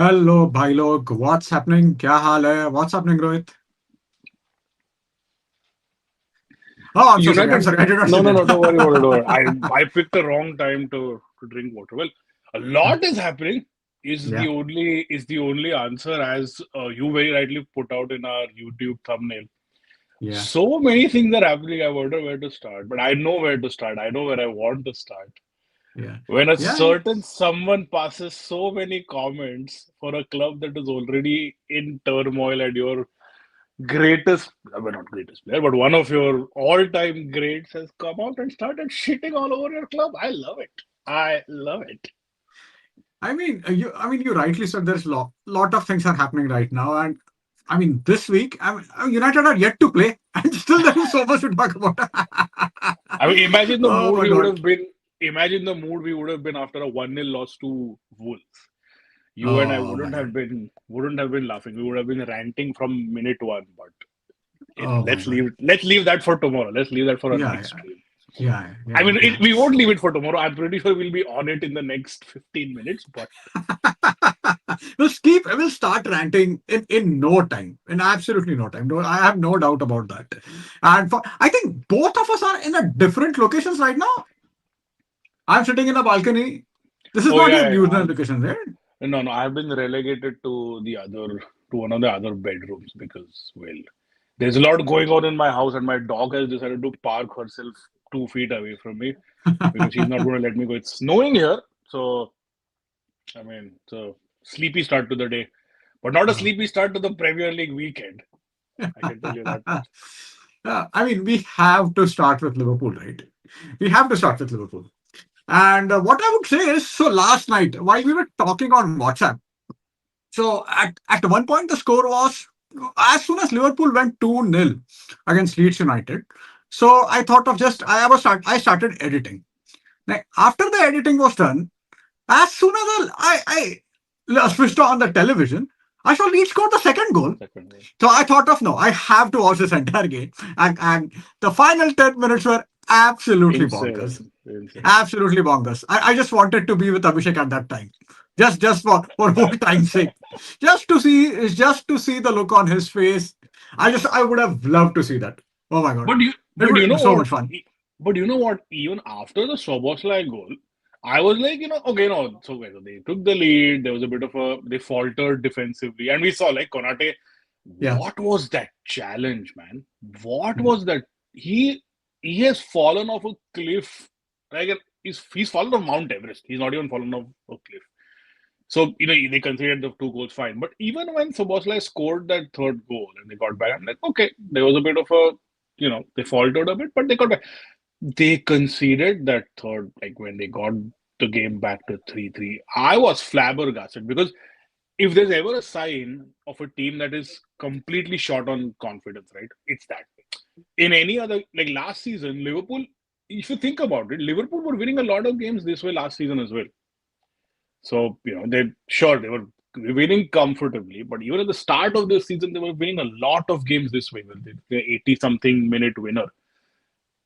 Hello भाई लोग, what's happening? क्या हाल है? What's happening, Rohit? Oh, I'm so sorry. I'm United, sorry. I did not no, say no, that. no, don't worry about it. Don't worry. I picked the wrong time to drink water. Well, a lot is happening. Yeah, Is the only answer as you very rightly put out in our YouTube thumbnail. yeah, So many things are happening. I wonder where to start, but I know where to start. I know where I want to start. yeah, When a yeah. certain someone passes so many comments for a club that is already in turmoil and you're greatest, well, not greatest player, but one of your all-time greats has come out and started shitting all over your club. I love it. I love it. You rightly said there's lot of things are happening right now, and I mean, this week, United are yet to play, and still there is so much to talk about. I mean, imagine the Oh mood my we would God. have been. Imagine the mood we would have been after a 1-0 loss to Wolves. You and I Oh my God. wouldn't have been laughing. We would have been ranting from minute one. But Oh my God. let's leave that for tomorrow. Let's leave that for our Yeah, next yeah, stream. yeah, I yeah, mean, yeah. we won't leave it for tomorrow. I'm pretty sure we'll be on it in the next 15 minutes. But We'll start ranting in no time, in absolutely no time. No, I have no doubt about that. And I think both of us are in a different locations right now. I'm sitting in a balcony. This is oh not yeah, your yeah, yeah. usual location, right? No, no, I've been relegated to one of the other bedrooms because, well, there's a lot going on in my house, and my dog has decided to park herself 2 feet away from me because she's not going to let me go. It's snowing here, so I mean, so sleepy start to the day, but not a Uh, sleepy start to the Premier League weekend. I can tell you that much. we have to start with Liverpool, right? We have to start with Liverpool. And what I would say is, so last night, while we were talking on WhatsApp, so at one point the score was, as soon as Liverpool went 2-0 against Leeds United. So I thought of just I started editing. Like after the editing was done, as soon as I switched on the television, I saw Leeds score the second goal. Second one. So I thought of no, I have to watch this entire game. And the final 10 minutes were absolutely bonkers. Insane, insane. Absolutely bonkers. I just wanted to be with Abhishek at that time. Just for old time's sake. Just to see the look on his face. I would have loved to see that. Oh my god. But you, It but would you have been know so what? much fun. But you know what? Even after the Soboslai goal, I was like, okay, no, so okay, so they took the lead. There was a bit of they faltered defensively, and we saw like Konate. Yeah. What was that challenge, man? What Yeah. was that? He he has fallen off a cliff. Like he's fallen off Mount Everest. He's not even fallen off a cliff. So, they considered the two goals fine. But even when Soboslai scored that third goal and they got back, I'm like, okay, there was a bit of they faltered a bit, but they got back. They conceded that third, like when they got the game back to 3-3. I was flabbergasted because if there's ever a sign of a team that is completely short on confidence, right? It's that. In any other, like last season, Liverpool, if you think about it, Liverpool were winning a lot of games this way last season as well. So, they were winning comfortably, but even at the start of the season, they were winning a lot of games this way. They're 80 something minute winner.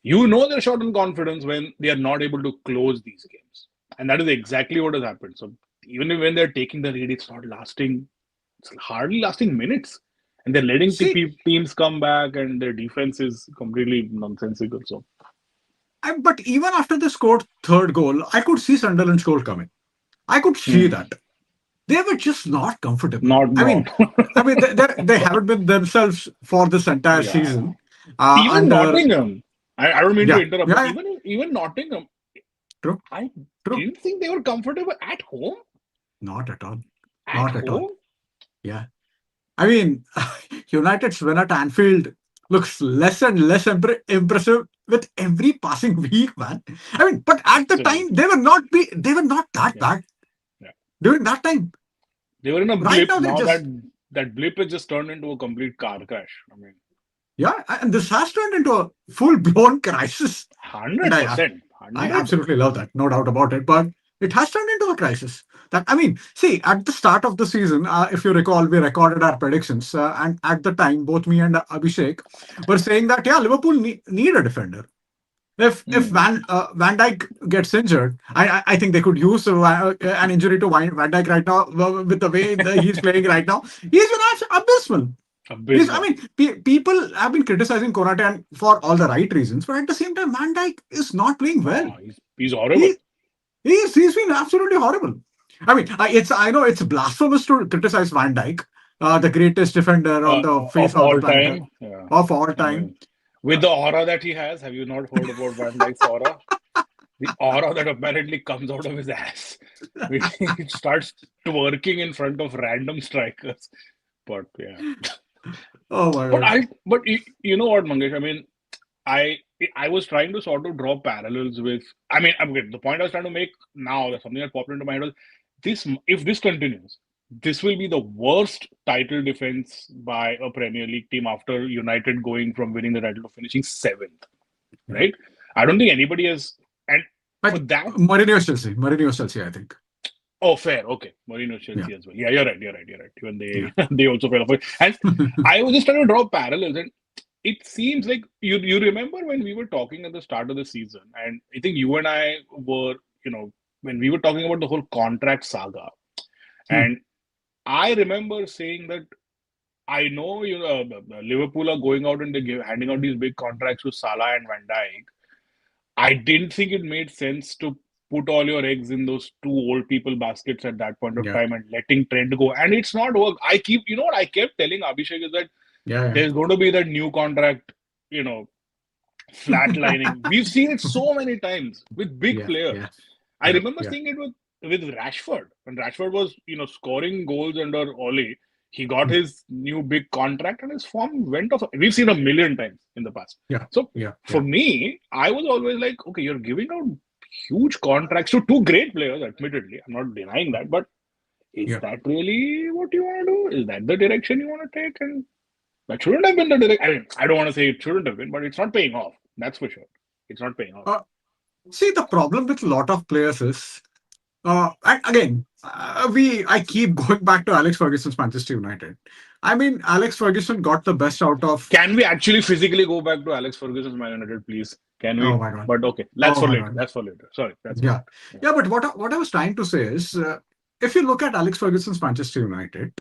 They're short on confidence when they are not able to close these games. And that is exactly what has happened. So, even when they're taking the lead, it's hardly lasting minutes. And they're letting See, teams come back, and their defense is completely nonsensical. So, but even after they scored third goal, I could see Sunderland's goal coming. I could see hmm, that. They were just not comfortable. not, not. They haven't been themselves for this entire Yeah. season. Even Under Nottingham, I don't mean to Yeah, interrupt, but yeah, yeah, even Nottingham, true, I true. didn't think they were comfortable at home. Not at all. At Not at all. home, Yeah, I mean, United's win at Anfield looks less and less impressive with every passing week, man. I mean, but at the time absolutely. they were not that Yeah, bad yeah. during that time. They were in a Right blip. now, they Now just that blip has just turned into a complete car crash. I mean, yeah, and this has turned into a full blown crisis. And hundred percent, I hundred absolutely percent. love that, no doubt about it. But it has turned into a crisis. That I mean, see, at the start of the season, if you recall, we recorded our predictions, and at the time, both me and Abhishek were saying that yeah, Liverpool need a defender. If Hmm. Van Dijk gets injured, I think they could use an injury to Van Dijk right now with the way he's playing right now. He's been abysmal. I Abysmal. mean, people have been criticizing Konate and for all the right reasons, but at the same time, Van Dijk is not playing well. No, he's horrible. He he's been absolutely horrible. I mean, I know it's blasphemous to criticize Van Dijk, the greatest defender on the face Of of the all planet time. Yeah. of all I time. mean, with the aura that he has, have you not heard about Van Dijk's aura? The aura that apparently comes out of his ass when he starts twerking in front of random strikers. But yeah, Oh my but god. you know what, Mangesh? I mean, I I was trying to sort of draw parallels with. I mean, okay, the point I was trying to make now, that something that popped into my head was this: if this continues, this will be the worst title defense by a Premier League team after United going from winning the title to finishing seventh. Yeah. Right? I don't think anybody has, and Like for that. Mourinho's Chelsea. Mourinho's Chelsea, I think. Oh, fair. Okay. Mourinho, Yeah. Chelsea as well. Yeah, you're right. You're right. You're right. Even Yeah. they also fell off it. And I was just trying to draw parallels, and it seems like you remember when we were talking at the start of the season, and I think you and I were, when we were talking about the whole contract saga, Hmm. and I remember saying that I know Liverpool are going out and handing out these big contracts to Salah and Van Dijk. I didn't think it made sense to put all your eggs in those two old people baskets at that point of Yeah. time and letting Trent go. And it's not work. You know what I kept telling Abhishek is that Yeah. there's going to be that new contract, you know, Yeah. flatlining. We've seen it so many times with big Yeah. Yeah. players. I Yeah. remember Yeah. seeing it with Rashford. When Rashford was, scoring goals under Ole, he got Hmm. his new big contract and his form went off. We've seen a million times in the past. Yeah. So Yeah. for Yeah. me, I was always like, okay, you're giving out huge contracts to two great players, admittedly. I'm not denying that, but is Yeah. that really what you want to do? Is that the direction you want to take? And that shouldn't have been the direction. I mean, I don't want to say it shouldn't have been, but it's not paying off. That's for sure. It's not paying off. Uh, See, the problem with a lot of players is, and again, I keep going back to Alex Ferguson's Manchester United. I mean, Alex Ferguson got the best out of. Can we actually physically go back to Alex Ferguson's Man United, please? Can Oh we? my god. But okay, that's Oh for my later. god. That's for later. Sorry, that's for Yeah. later. Yeah. Yeah, but what I was trying to say is, if you look at Alex Ferguson's Manchester United,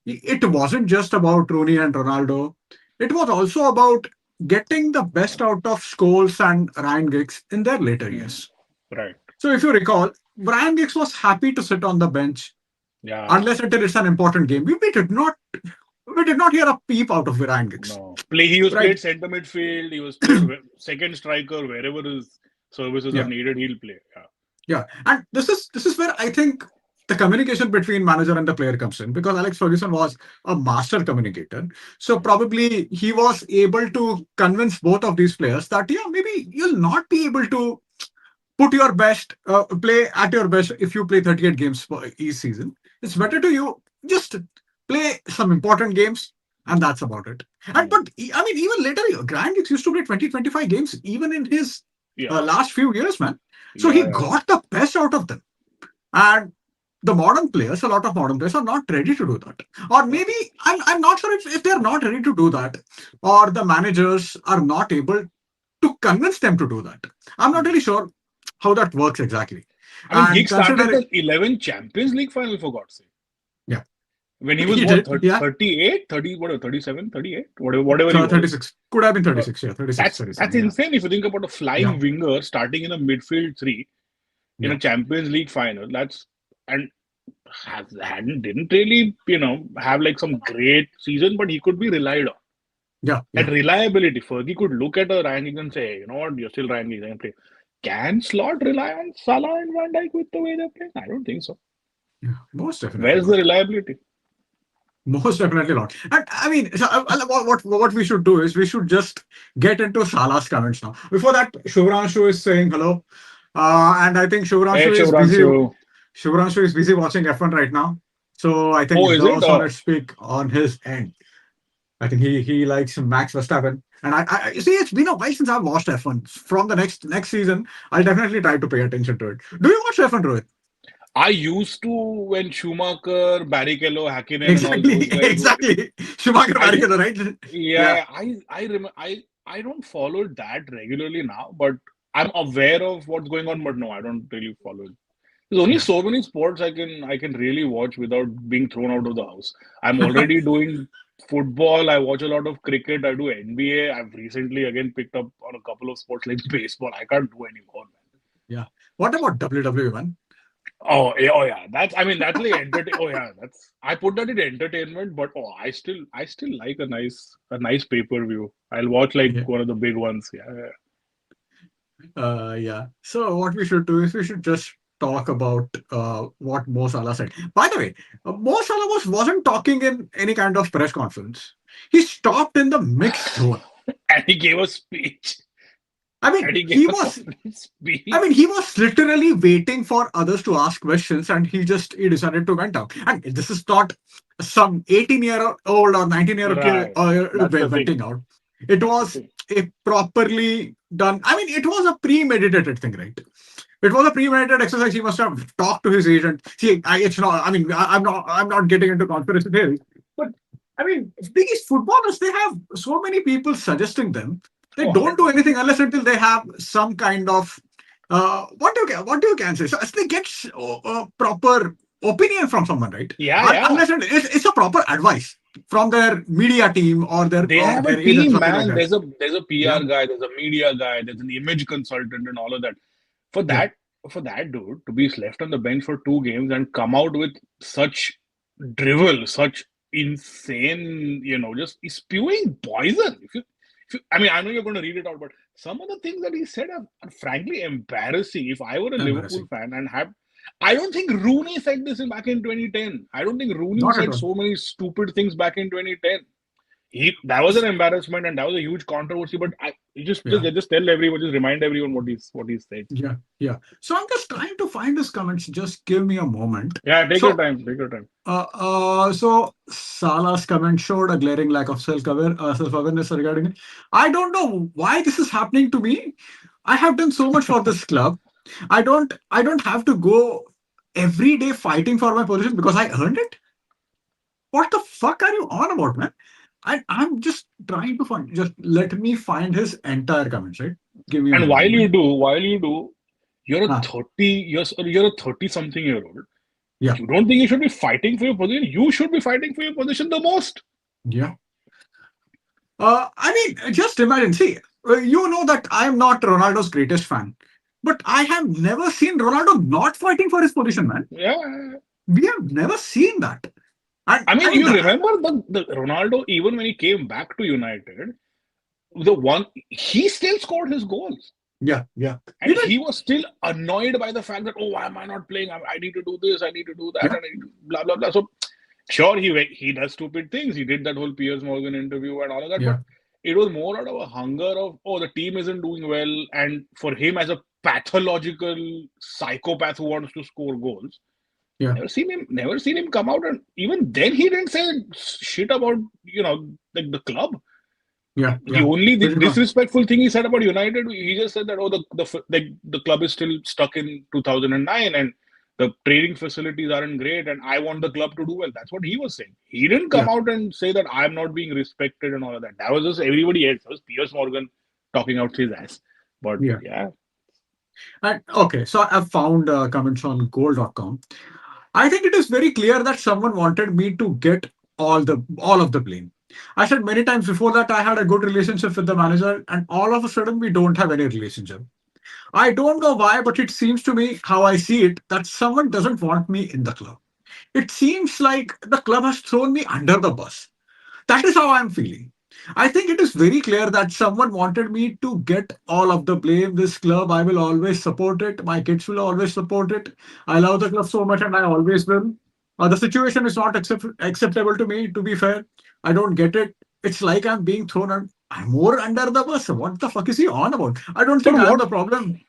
it wasn't just about Rooney and Ronaldo. It was also about getting the best out of Scholes and Ryan Giggs in their later Hmm. years. Right. So if you recall, Ryan Giggs was happy to sit on the bench Yeah. unless until it's an important game. We did not hear a peep out of Ryan Giggs. No. He was Right? played center midfield. He was played second striker wherever his services are Yeah. needed. He'll play. Yeah. Yeah, and this is where I think the communication between manager and the player comes in, because Alex Ferguson was a master communicator. So Hmm. probably he was able to convince both of these players that yeah, maybe you'll not be able to put your best, play at your best if you play 38 games for each season. It's better Hmm. to you just play some important games, and that's about it. And Hmm. but I mean, even later, Grant Giggs used to play 20-25 games even in his Yeah. last few years, man. So he Yeah. Yeah. got the best out of them. And the modern players, a lot of modern players are not ready to do that. Or Yeah. maybe I'm not sure if they're not ready to do that, or the managers are not able to convince them to do that. I'm not Hmm. really sure how that works exactly. I mean, And Giggs started considering, the 11 Champions League final, for God's sake. yeah, When he was he what, did, yeah, 38, 30, what, 37, 38, whatever he was. 36. Could have been Uh, 36, yeah, 36, that's 37, yeah. insane if you think about a Yeah, flying winger starting in a midfield three in yeah, a Champions League final. That's and hadn't didn't really have like some great season, but he could be relied on. yeah, And yeah, reliability, Fergie could look at a Ryan Giggs and say, you know what, you're still Ryan Giggs, I can play. Can Slot rely on Salah and Van Dijk with the way they're playing? I don't think so. yeah. Most definitely Where's the not. reliability? Most definitely not. And I mean, so, what we should do is we should just get into Salah's comments now. Before that, Shuvranshu is saying hello, and I think Hey, Shuvranshu is busy. Shivranshu. Shuvranshu is busy watching F1 right now, so I Oh, think is no it? so let's speak on his end. I think he likes Max Verstappen, and I see it's been a while since I've watched F1. From the next season, I'll definitely try to pay attention to it. Do you watch F1, Rohit? I used to when Schumacher, Barrichello, Hakkinen, and all Exactly, those guys were. exactly. Schumacher, I think, Barrichello, right? Yeah, yeah, I remember. I don't follow it that regularly now, but I'm aware of what's going on, but no, I don't really follow it. There's only Yeah. so many sports I can really watch without being thrown out of the house. I'm already doing football. I watch a lot of cricket. I do NBA. I've recently again picked up on a couple of sports like baseball. I can't do anymore, man. Yeah. What about WWE, man? Oh yeah. That's like entertain. Oh yeah, that's I put that in entertainment, but I still like a nice pay-per-view. I'll watch like Yeah. one of the big ones. Yeah, yeah. Yeah. So what we should do is we should just talk about what Mo Salah said. By the way, Mo Salah wasn't talking in any kind of press conference. He stopped in the mixed zone. And he gave a speech. I And mean, he gave he a was complete I mean, speech. he was literally waiting for others to ask questions, and he decided to vent out. And this is not some 18-year-old or 19-year-old kid Right. That's the thing. venting out. It That's the was thing. a properly done. I mean, it was a premeditated thing, right? It was a premeditated exercise. He must have talked to his agent. See, it's not. I mean, I'm not getting into conspiracy theories, but I mean, these footballers, they have so many people suggesting them. They Oh, don't do 100%. anything unless until they have some kind of what you can say. So they get proper opinion from someone, right? Yeah, yeah. Unless it's a proper advice from their media team They or have a their agent, team, something like man. that. There's a Yeah, PR guy, there's a media guy, there's an image consultant and all of that. For yeah, that, for that dude to be left on the bench for 2 games and come out with such drivel, such insane, just spewing poison. I mean, I know you're going to read it out, but some of the things that he said are frankly embarrassing. If I were a Liverpool embarrassing. fan and I don't think Rooney said this back in 2010. I don't think Rooney Not at said all. so many stupid things back in 2010. That was an embarrassment and that was a huge controversy. But you Yeah. just tell everyone, just remind everyone what he's saying. Yeah, yeah. So I'm just trying to find his comments. Just give me a moment. Yeah, take your So, time. Take your time. Salah's comment showed a glaring lack of self-awareness regarding it. I don't know why this is happening to me. I have done so much for this club. I don't have to go every day fighting for my position because I earned it. What the fuck are you on about, man? I'm just trying to find. Just let me find his entire comments. Right? Give me a And moment. while you do, you're a Ah, 30 something year old. yeah, You don't think you should be fighting for your position? You should be fighting for your position the most. yeah. I mean, just imagine. See, you know that I am not Ronaldo's greatest fan, but I have never seen Ronaldo not fighting for his position, man. Yeah. We have never seen that. And I I mean, mean, you remember the Ronaldo, even when he came back to United, the one he still scored his goals. yeah, yeah, And he did. he was still annoyed by the fact that, oh, why am I not playing? I need to do this, I need to do that, Yeah, and I need to blah blah blah. So sure, he does stupid things. He did that whole Piers Morgan interview and all of that, but yeah, it was more out of a hunger of, oh, the team isn't doing well, and for him as a pathological psychopath who wants to score goals, yeah, never seen him come out, and even then he didn't say shit about like the club. yeah, The yeah. only He did not. disrespectful thing he said about United, he just said that, oh, the club is still stuck in 2009 and the training facilities aren't great and I want the club to do well. That's what he was saying. He didn't come Yeah, out and say that I'm not being respected and all of that. That was just everybody else. That was Piers Morgan talking out his ass. But yeah. yeah, And okay, so I've found comments on goal.com. I think it is very clear that someone wanted me to get all of the blame. I said many times before that I had a good relationship with the manager, and all of a sudden we don't have any relationship. I don't know why, but it seems to me, how I see it, that someone doesn't want me in the club. It seems like the club has thrown me under the bus. That is how I'm feeling. I think it is very clear that someone wanted me to get all of the blame. This club, I will always support it. My kids will always support it. I love the club so much and I always will. The situation is not acceptable to me, to be fair. I don't get it. It's like I'm being I'm more under the bus. What the fuck is he on about? I don't but think I'm what? the problem.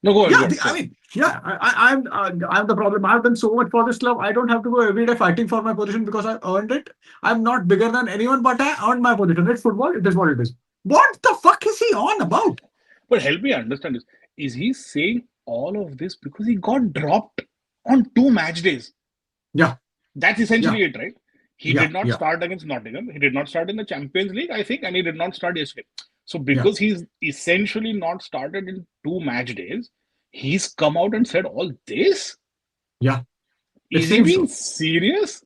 No, go ahead, go Yeah, ahead, I sorry. mean, yeah, I'm the problem. I've done so much for this club. I don't have to go every day fighting for my position because I earned it. I'm not bigger than anyone, but I earned my position. It's football. It is what it is. What the fuck is he on about? But help me understand this. Is he saying all of this because he got dropped on 2 match days? Yeah, That's yeah, essentially it, right? He yeah, did not yeah, start against Nottingham. He did not start in the Champions League, I think, and he did not start yesterday. So Yeah, because he's essentially not started in two match days, he's come out and said all this. yeah. It Is he seems being so. serious?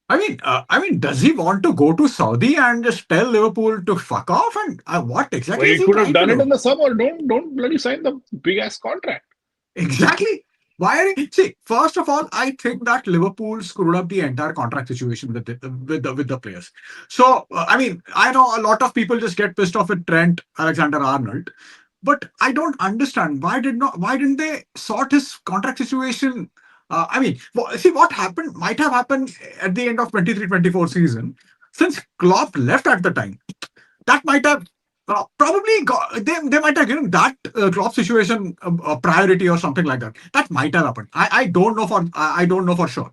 I mean, does he want to go to Saudi and just tell Liverpool to fuck off? And what Well, exactly is he he could have trying to done it in do? the summer. Don't bloody sign the big ass contract. Exactly. Why are you, see? First of all, I think that Liverpool screwed up the entire contract situation with the players. So I mean, I know a lot of people just get pissed off with Trent Alexander-Arnold, but I don't understand why didn't they sort his contract situation? I mean, see what happened might have happened at the end of 23-24 season, since Klopp left at the time. That might have probably they might have given that crop situation a priority or something like that. That might have happened. I don't know for I don't know for sure.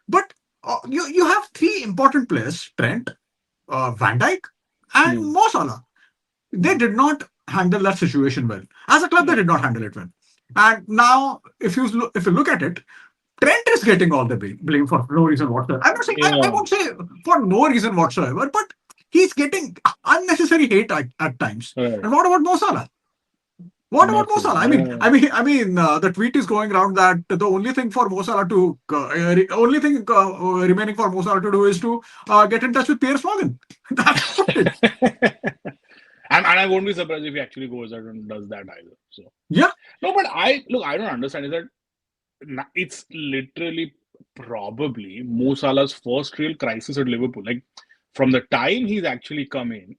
But you have three important players: Trent, Van Dijk, and Hmm. Mo Salah. They Hmm. did not handle that situation well. As a club, they No. did not handle it well. And now, if you look at it, Trent is getting all the blame for no reason whatsoever. I'm not saying I Yeah. won't say for no reason whatsoever, but he's getting unnecessary hate at times. Right. And what about Mo Salah? What about Not Mo true. Salah? Yeah. The tweet is going around that the only thing for Mo Salah to only thing remaining for Mo Salah to do is to get in touch with Piers Morgan. That's about it. And I won't be surprised if he actually goes out and does that either. So Yeah, no, but I don't understand is that it's literally probably Mo Salah's first real crisis at Liverpool. Like from the time he's actually come in,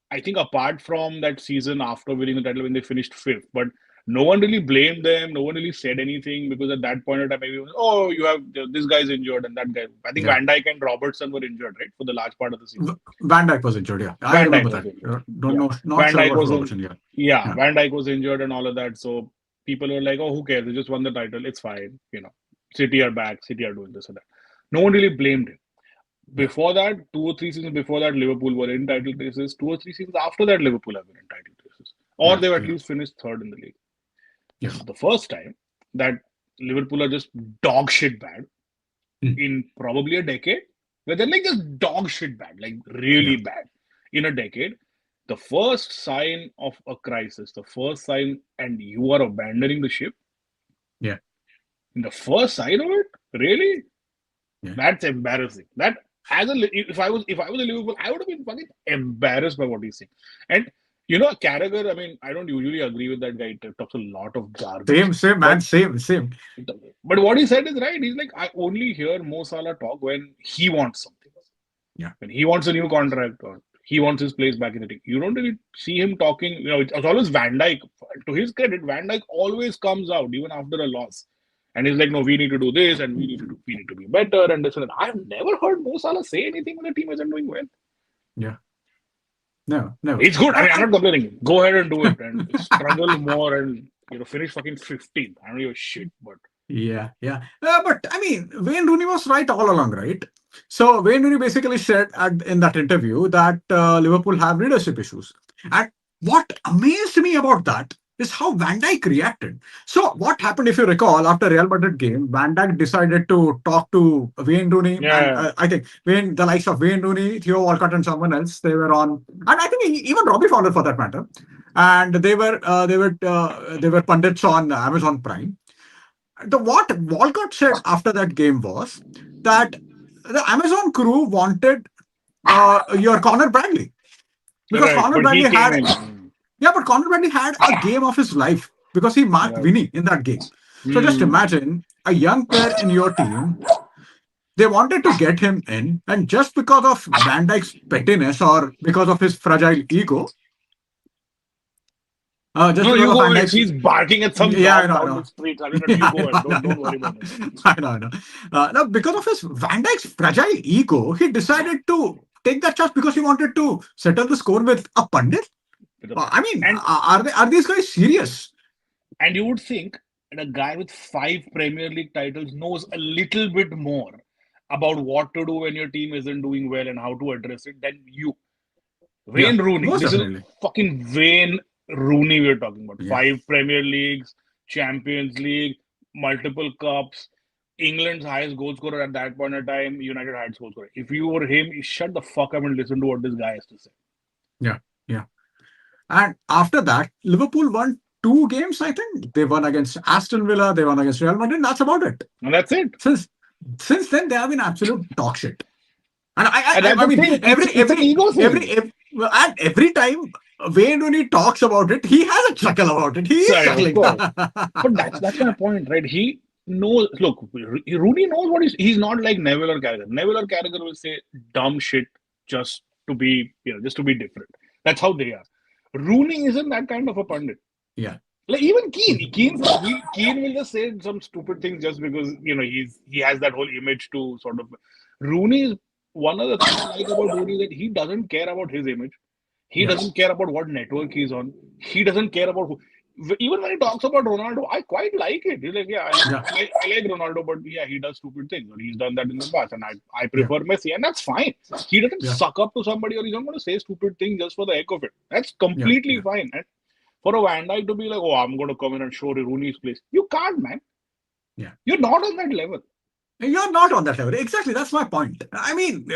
I think apart from that season after winning the title when they finished fifth, but no one really blamed them. No one really said anything because at that point in time, maybe it was, oh, you have this guy's injured and that guy. I think yeah. Van Dijk and Robertson were injured, right, for the large part of the season. Van Dijk was injured. Yeah, I Van remember Dijk was that. injured. Don't Yeah, know, not Van sure Dijk about was in. Robertson. Yeah, Yeah, yeah, Van Dijk was injured and all of that. So people were like, "Oh, who cares? They just won the title. It's fine." City are back. City are doing this and that. No one really blamed him. yeah, Before that, 2 or 3 seasons before that, Liverpool were in title races. 2 or 3 seasons after that, Liverpool have been in title races, or yeah, they've at yeah, least finished third in the league. yeah. This is the first time that Liverpool are just dog shit bad Mm, in probably a decade, where they're like just dog shit bad, like yeah, really bad in a decade. The first sign of a crisis, the first sign, and you are abandoning the ship yeah, in the first sign of it, really? yeah. That's embarrassing. That as a if I was a Liverpool, I would have been fucking embarrassed by what he's saying. And Carragher. I mean, I don't usually agree with that guy. He talks a lot of garbage, Same, but man. Same. what he said is right. He's like, I only hear Mo Salah talk when he wants something, Yeah, when he wants a new contract or he wants his place back in the team. You don't really see him talking. It's always Van Dijk. To his credit, Van Dijk always comes out even after a loss, and he's like, "No, we need to do this, and we need to be better." And this and that. I've never heard Mo Salah say anything when the team isn't doing well. yeah. No, never. It's good. I And, mean, I'm not and complaining. Go ahead and do it, and struggle more, and finish fucking 15th. I don't give a shit, but yeah, yeah. But I mean, Wayne Rooney was right all along, right? So Wayne Rooney basically said in that interview that Liverpool have leadership issues. And what amazed me about that is how Van Dijk reacted. So what happened, if you recall, after Real Madrid game, Van Dijk decided to talk to Wayne Rooney, and yeah, I think the likes of Wayne Rooney, Theo Walcott, and someone else, they were on, and I think even Robbie Fowler for that matter, and they were pundits on Amazon Prime. What Walcott said after that game was that the Amazon crew wanted your Conor Bradley, because right. Conor But he Bradley came had, in. yeah, but Conor Bradley had a game of his life because he marked Right. Vinny in that game. So just Hmm. imagine a young player in your team. They wanted to get him in, and just because of Van Dijk's pettiness or because of his fragile ego, just No, because you of go Van ahead. If Dijk's, he's barking at some yeah, I dog know, I down the know. street, you Yeah, go ahead. Don't worry about it. I know. No, because of his Van Dijk's fragile ego, he decided to take that chance because he wanted to settle the score with a pundit. With a I pundit. mean, And are these guys serious? you would think that a guy with 5 Premier League titles knows a little bit more about what to do when your team isn't doing well and how to address it than you. Yeah, Wayne Rooney. most This is definitely. fucking Wayne Rooney we're talking about. Yeah, 5 Premier Leagues, Champions League, multiple cups. England's highest goal scorer at that point in time, United highest goal scorer. If you were him, you shut the fuck up and listen to what this guy has to say. yeah, yeah. And after that, Liverpool won two games, I think. They won against Aston Villa, they won against Real Madrid. That's about it. And that's it. Since since then, they have been absolute dog shit. And And that's I the mean, thing. It's an ego thing. and every time Wayne Rooney talks about it, he has a chuckle about it. He is So of chuckling. course. But that's my point, right? He knows. Look, Rooney knows what he's not like Neville or Carragher. Neville or Carragher will say dumb shit just to be, just to be different. That's how they are. Rooney isn't that kind of a pundit. Yeah. Like even Keane will just say some stupid things just because he has that whole image to sort of. Rooney is one of the things I like about Rooney that he doesn't care about his image. He Yeah. doesn't care about what network he's on. He doesn't care about who. Even when he talks about Ronaldo, I quite like it. He's like, yeah, Yeah. I like Ronaldo, but yeah, he does stupid things, or he's done that in the past, and I Yeah. prefer Messi, and that's fine. He doesn't Yeah. suck up to somebody, or he's not going to say stupid things just for the heck of it. That's Yeah. completely Yeah. fine. And for a Van Dijk to be like, oh, I'm going to come in and show Rooney's place, you can't, man. Yeah. You're not on that level. You're not on that level. Exactly. That's my point. I mean,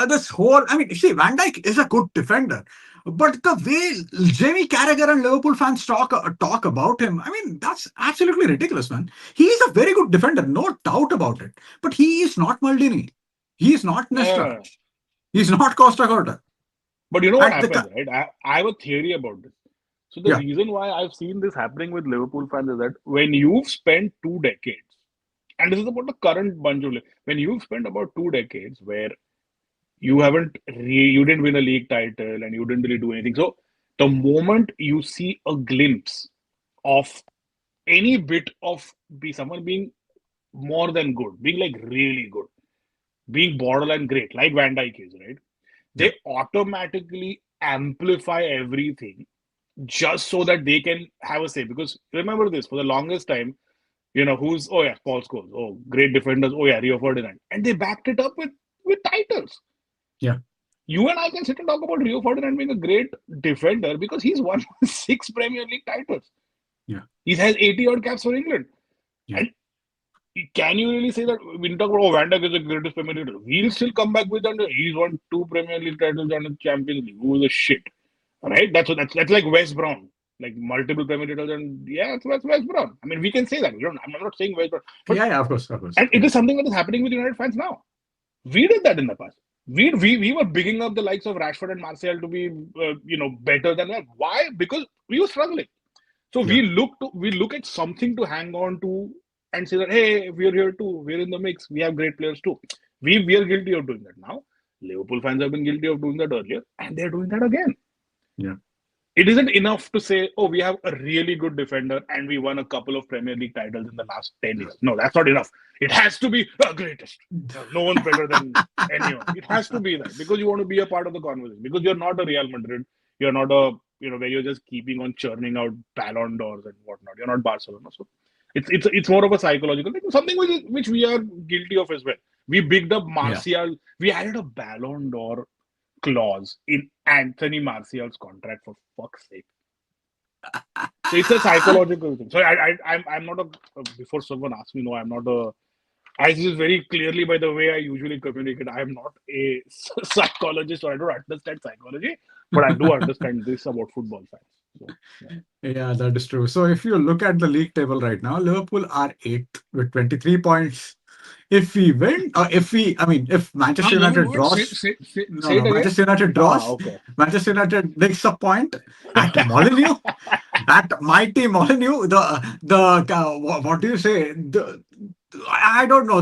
this whole. I mean, see, Van Dijk is a good defender, but the way Jamie Carragher and Liverpool fans talk about him, I mean, that's absolutely ridiculous, man. He is a very good defender, no doubt about it. But he is not Maldini. He is not Nesta. Uh, He's not Costa Curta. but you know what And happens, right? I have a theory about this. So the yeah, reason why I've seen this happening with Liverpool fans is that when you've spent 2 decades, and this is about the current bunch of when you've spent about 2 decades where you didn't win a league title and you didn't really do anything. So the moment you see a glimpse of any bit of someone being more than good, being like really good, being borderline great, like Van Dijk is, right? yeah, They automatically amplify everything just so that they can have a say. Because remember this, for the longest time, oh yeah, Paul Scholes, oh, great defenders, oh yeah, Rio Ferdinand. And they backed it up with titles. yeah, You and I can sit and talk about Rio Ferdinand being a great defender because he's won 6 Premier League titles. yeah, He has 80 odd caps for England. yeah, And can you really say that when you talk about Van Dijk is the greatest Premier League title, he'll still come back with under he's won 2 Premier League titles and a Champions League. Who was a shit? Right? That's like West Brown. Like multiple Premier League titles, and yeah, that's West Brown. I mean, we can say that. I'm not saying West Brown. But yeah, yeah. Of course, of course. and it Yeah, is something that is happening with United fans now. We did that in the past. We were bigging up the likes of Rashford and Martial to be better than that. Why? Because we were struggling. So yeah, we look at something to hang on to and say that hey, we're here too. We're in the mix. We have great players too. We are guilty of doing that now. Liverpool fans have been guilty of doing that earlier, and they're doing that again. yeah, It isn't enough to say, oh, we have a really good defender and we won a couple of Premier League titles in the last 10 years. No, that's not enough. It has to be the greatest. No one's better than anyone. It has to be that because you want to be a part of the conversation. Because you're not a Real Madrid. You're not where you're just keeping on churning out Ballon d'Ors and whatnot. You're not Barcelona. So it's more of a psychological thing, something which we are guilty of as well. We bigged up yeah. Martial. We added a Ballon d'Or clause in Anthony Martial's contract for fuck's sake. So it's a psychological thing. So I'm not before someone asks me, no, I'm not a. As is very clearly by the way I usually communicate, I am not a psychologist or I don't understand psychology, but I do understand this about football fans. So, yeah. Yeah, that is true. So if you look at the league table right now, Liverpool are eighth with 23 points. If we win, I mean, if Manchester No, United what? draws, Say it again. Manchester United draws, Okay. Manchester United makes a point at Molineux, at mighty Molineux. What do you say? I don't know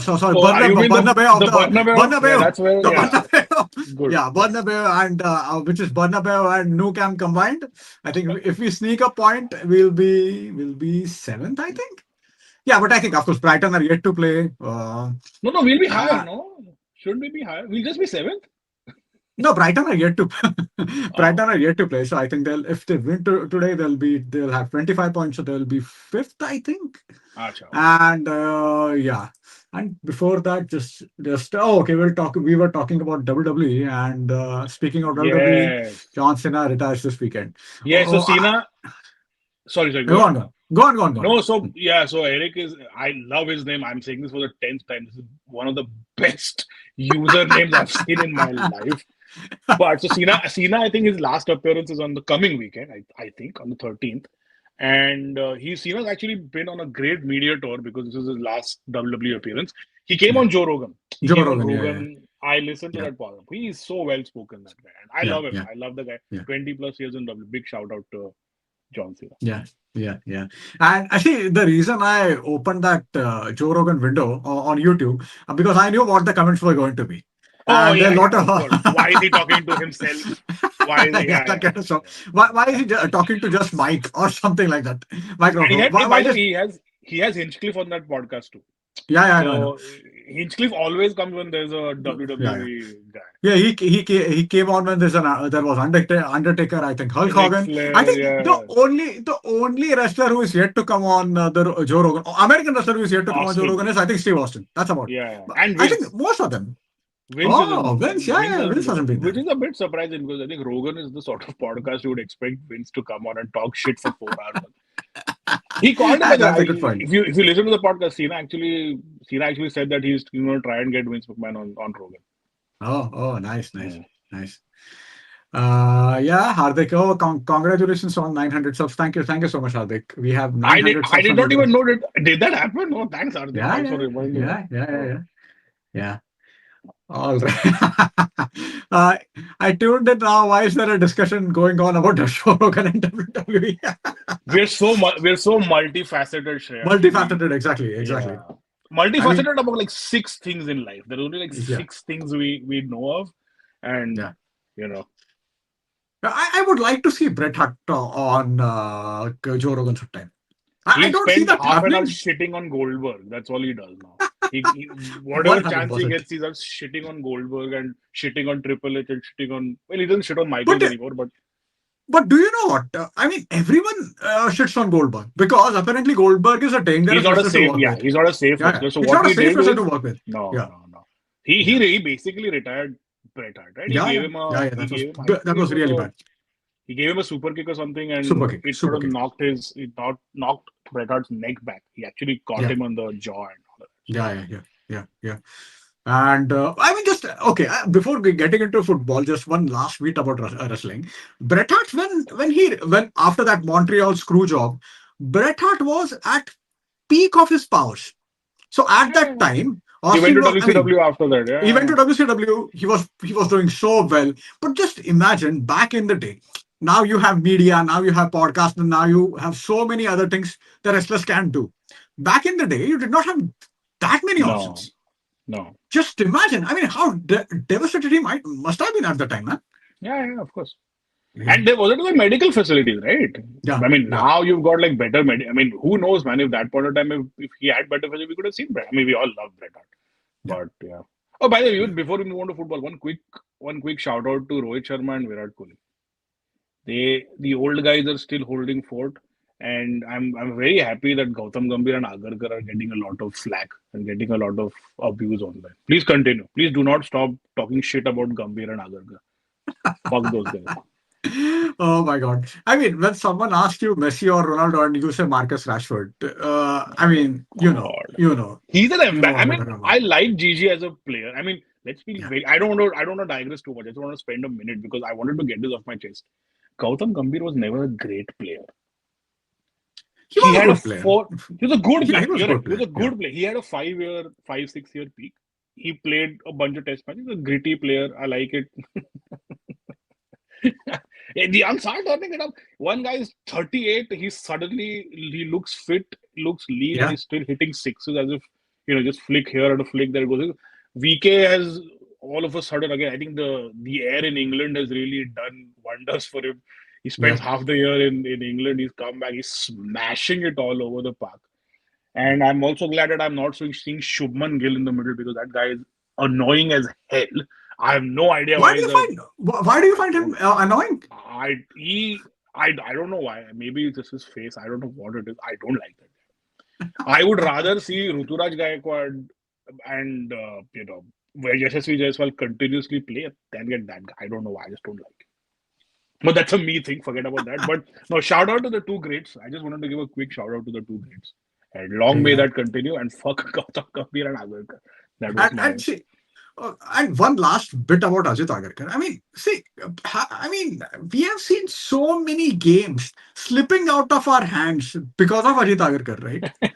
sorry, You mean Bernabeu of the Bernabeu? Yeah, Bernabeu, that's where. the Yeah, Bernabeu, good. yeah, Bernabeu and which is Bernabeu and Nou Camp combined. I think if we sneak a point, we'll be seventh. I think. Yeah, but I think of course Brighton are yet to play. No, we'll be higher. Uh, No, shouldn't we be higher? We'll just be seventh. no, Brighton are yet to Oh, Brighton are yet to play. So I think if they win today, they'll have 25 points. So they'll be fifth, I think. acha, okay. And yeah, and before that, just okay, we were talking about WWE, and speaking of WWE, Yes. John Cena retires this weekend. Yeah, so Oh, Cena. Sorry, go go ahead. on, go on. No, so yeah, so Eric is. I love his name. I'm saying this for the 10th time. This is one of the best usernames I've seen in my life. But so Cena, I think his last appearance is on the coming weekend. I think on the 13th, and Cena's actually been on a great media tour because this is his last WWE appearance. He came Yeah. on Joe Rogan. He Joe came on Rogan. Yeah, yeah, Rogan. I listened to yeah, that podcast. He is so well spoken, that guy, and I yeah, love him. yeah, I love the guy. yeah. 20 plus years in W. Big shout out to John Cena. Yeah, yeah, yeah. And actually, the reason I opened that Joe Rogan window on YouTube because I knew what the comments were going to be, Oh and there are a yeah, lot yeah, of of course. Why is he talking to himself? Why is he? yeah, Yeah, that yeah, kind of stuff. yeah. Why is he talking to just Mike or something like that? And he Microphone. had, hey, Why by the just way, he has Hinchcliffe on that podcast too. yeah, yeah, I know, I know. So Hinchcliffe always comes when there's a Yeah, yeah. WWE guy. Yeah, he came on when there was Undertaker, I think Hulk Ric Hogan. I Flair, think yeah. the only wrestler who is yet to come on the Joe Rogan, American wrestler who is yet to come on Joe Austin, Rogan is I think Steve Austin. That's about it. yeah, yeah. But And I think Vince. most of them. Vince Oh, isn't Vince, yeah, Vince yeah, hasn't Vince been hasn't on, been which there. is a bit surprising because I think Rogan is the sort of podcast you would expect Vince to come on and talk shit for 4 hours. He called him, by the That's a way. good point. If you listen to the podcast, Cena actually said that he's going to try and get Vince McMahon on Rogan. Oh, nice, nice, Yeah. nice. Yeah, Hardik. Oh, congratulations on 900 subs. Thank you so much, Hardik. We have I did 900 I subs did on not YouTube. even know that did that happen. No, thanks, Ardik. Yeah, Thanks for yeah, reminding me. yeah, yeah, yeah, Oh. yeah. Yeah. All right. uh, I tuned in now. Why is there a discussion going on about the Joe Rogan and WWE? We're so multifaceted, Shreya. Multifaceted, exactly, exactly. Yeah, I mean, multifaceted about like six things in life. There's only like yeah, six things we know of, and yeah. you know, I would like to see Bret Hart on Joe Rogan sometime. I he don't see spends that half an hour happening. shitting on Goldberg. That's all he does now. Whatever chance he 100%. gets, he's just shitting on Goldberg and shitting on Triple H and shitting on. Well, he doesn't shit on But Michaels anymore, but do you know what? I mean, everyone shits on Goldberg because apparently Goldberg is a he's dangerous not a wrestler to safe. work Yeah, with. he's not a safe Yeah, yeah. wrestler. So He's what not a he safe did wrestler to is work with. no, Yeah, no, no. He yeah, he basically retired Bret Hart, right? He yeah, gave yeah, him yeah, a yeah. he That was gave him I that think it was was really a bad. he gave him a super kick or something, Super and kick, it sort super of kick. knocked Bret Hart's neck back. He actually caught Yeah, him on the jaw and all that. So yeah, yeah, yeah, yeah, yeah. And I mean, just okay. Before we getting into football, just one last bit about wrestling. Bret Hart, when after that Montreal screw job, Bret Hart was at peak of his powers. So at that yeah, time, he went Austin to was. I mean, WCW after that. he went Yeah, to WCW. He was doing so well. But just imagine back in the day. Now you have media. Now you have podcast. And now you have so many other things the wrestlers can do. Back in the day, you did not have that many no, options. no, Just imagine. I mean, how devastated he must have been at the time, man. yeah, of course. Yeah, And there wasn't like medical facilities, right? yeah, I mean, yeah, now you've got like better I mean, who knows, man? If that point of time, if he had better facilities, we could have seen Bret. I mean, we all love Bret Hart, yeah, but yeah. Oh, by the way, yeah. before we move on to football, one quick shout out to Rohit Sharma and Virat Kohli. The old guys are still holding fort, and I'm very happy that Gautam Gambhir and Agarkar are getting a lot of flack and getting a lot of abuse online. Please continue. Please do not stop talking shit about Gambhir and Agarkar. Fuck those guys. Oh my God. I mean, when someone asks you Messi or Ronaldo and you say Marcus Rashford, I Oh mean, God. He's an you know embarrassment. what I I'm mean, talking about. I like Gigi as a player. I mean, let's be Yeah. very. I don't want to digress too much. I just want to spend a minute because I wanted to get this off my chest. Gautam Gambhir was never a great player. He He was a had a good player. four. He was a good Yeah, he player. was a You're right. good He was player. a Yeah. good player. He had a 5-6 year peak. He played a bunch of test matches. He's a gritty player. I like it. I'm sorry turning it up. One guy is 38. He looks fit, looks lean, and Yeah. he's still hitting sixes as if just flick here and a flick there goes. VK has all of a sudden again. I think the air in England has really done wonders for him. He spends Yeah. half the year in England. He's come back. He's smashing it all over the park. Yeah. And I'm also glad that I'm not seeing Shubman Gill in the middle because that guy is annoying as hell. I have no idea Why why do he's you a. find why do you I find him don't. annoying? I don't know why. Maybe it's just his face. I don't know what it is. I don't like that. I would rather see Ruturaj Gaikwad and where Yashasvi Jaiswal continuously play than get that guy. I don't know why. I just don't like it. But that's a me thing. Forget about that. But no, shout out to the two greats. I just wanted to give a quick shout out to the two greats. And long may Yeah. that continue. And fuck Gautam Gambhir and Agarkar. That was And my. see, And one last bit about Ajit Agarkar. I mean, see, I mean, we have seen so many games slipping out of our hands because of Ajit Agarkar, right?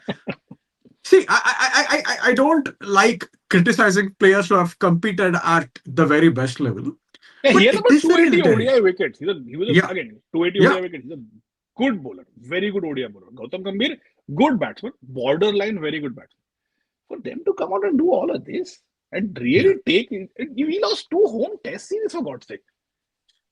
See, I don't like criticizing players who have competed at the very best level, Yeah, he but has it about is the 280 reality. ODI wickets. Yeah, Again, 280 yeah, ODI wickets. He's a good bowler, very good ODI bowler. Gautam Gambhir, good batsman, borderline, very good batsman. For them to come out and do all of this and yeah. really take it, we lost two home test series for God's sake.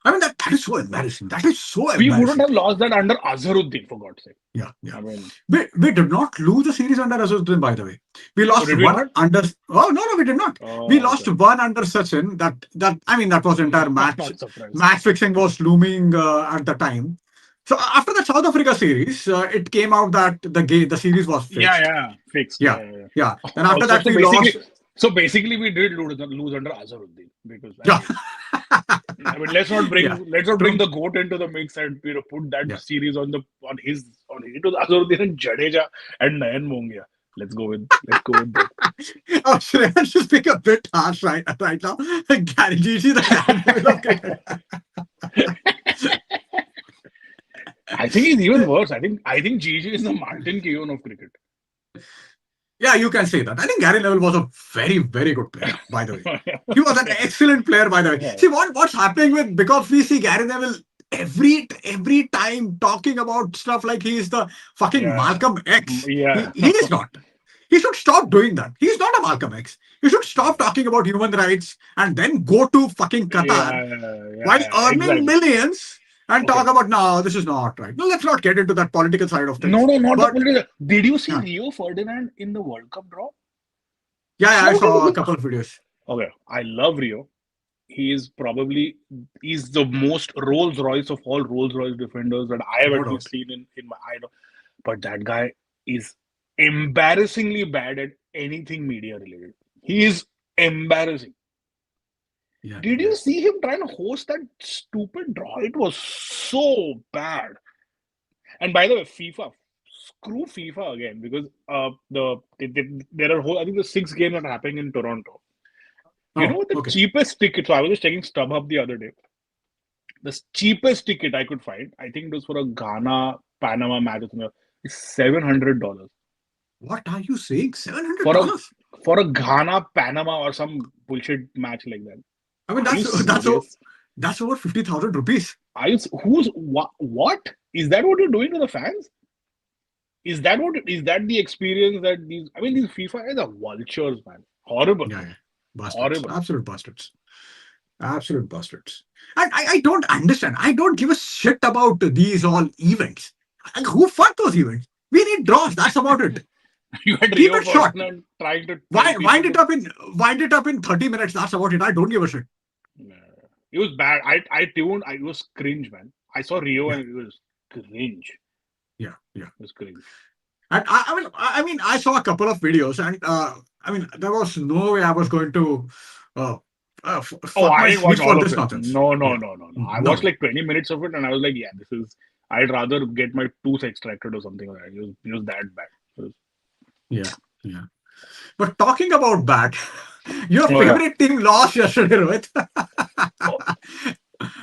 I mean, that is so embarrassing. That is so We wouldn't embarrassing. have lost that under Azharuddin for God's sake. Yeah, yeah. I mean, We did not lose the series under Azuddin, by the way. We oh, lost did we one not? under. Oh no, no, we did not. We Oh, lost okay. one under Sachin. That I mean, that was entire I'm match. not surprised. Match fixing was looming at the time. So after the South Africa series, it came out that the series was Yeah, fixed. yeah, fixed. Yeah, Yeah, yeah, yeah. yeah. Then after Also, that, we lost. so basically, we did lose under Azharuddin because Yeah, I mean, yeah. let's not bring True. the goat into the mix and put that Yeah. series on it was Azharuddin and Jadeja and Nayan Mongia. Let's go with that. Oh, Shreyansh is being a bit harsh right now. Gary Gigi, the Gary Neville of cricket. I think he's even worse. I think Gigi is the Martin Keown of cricket. Yeah, you can say that. I think Gary Neville was a very, very good player, by the way. He was an excellent player, by the way. Yeah, See what's happening with because we see Gary Neville every time talking about stuff like he is the fucking yeah, Malcolm X. yeah, He is not. He should stop doing that. He's not a Malcolm X. He should stop talking about human rights and then go to fucking Qatar yeah, while yeah. earning Exactly. millions and Okay. talk about no, this is not right. No, let's not get into that political side of No, things. no, not the But political. Did you see yeah, Rio Ferdinand in the World Cup draw? yeah, I How did saw a he? couple of videos. Okay, I love Rio. He is probably he's the most Rolls Royce of all Rolls Royce defenders that I have No at doubt. least seen in my eye. But that guy is embarrassingly bad at anything media related. He is embarrassing. Yeah, Did yeah. you see him try and host that stupid draw? It was so bad. And by the way, FIFA, screw FIFA again because there are whole I think the 6 games that are happening in Toronto. You know Oh, what the okay. cheapest ticket? So I was just checking StubHub the other day. The cheapest ticket I could find, I think it was for a Ghana Panama match or something, is $700 What are you saying? Seven hundred for a dollars? Ghana Panama or some bullshit match like that. I mean, Are you that's serious? that's over 50,000 rupees. Are you what is that? What you're doing to the fans? Is that the experience that these? I mean, these FIFA guys are vultures, man. Horrible, Yeah, yeah. Bastards. horrible. Absolute bastards. Absolute bastards. And I don't understand. I don't give a shit about these all events. Like, who fought those events? We need draws. That's about it. You had Keep Rio it short. Ferdinand trying to tell Wind people it to. up in 30 minutes. That's about it. I don't give a shit. Nah, it was bad. I tuned. It was cringe, man. I saw Rio Yeah, and it was cringe. yeah, yeah. It was cringe. And I mean, I saw a couple of videos, and I mean, there was no way I was going to uh, Oh, fuck I my didn't watch sleep for all of this it. nonsense. No, no, Yeah, no, no, no. I no watched way. like 20 minutes of it and I was like, yeah, this is. I'd rather get my tooth extracted or something like that. It was that bad. It was- Yeah, yeah. But talking about that, your Oh yeah. favorite team lost yesterday, Rohit. Oh,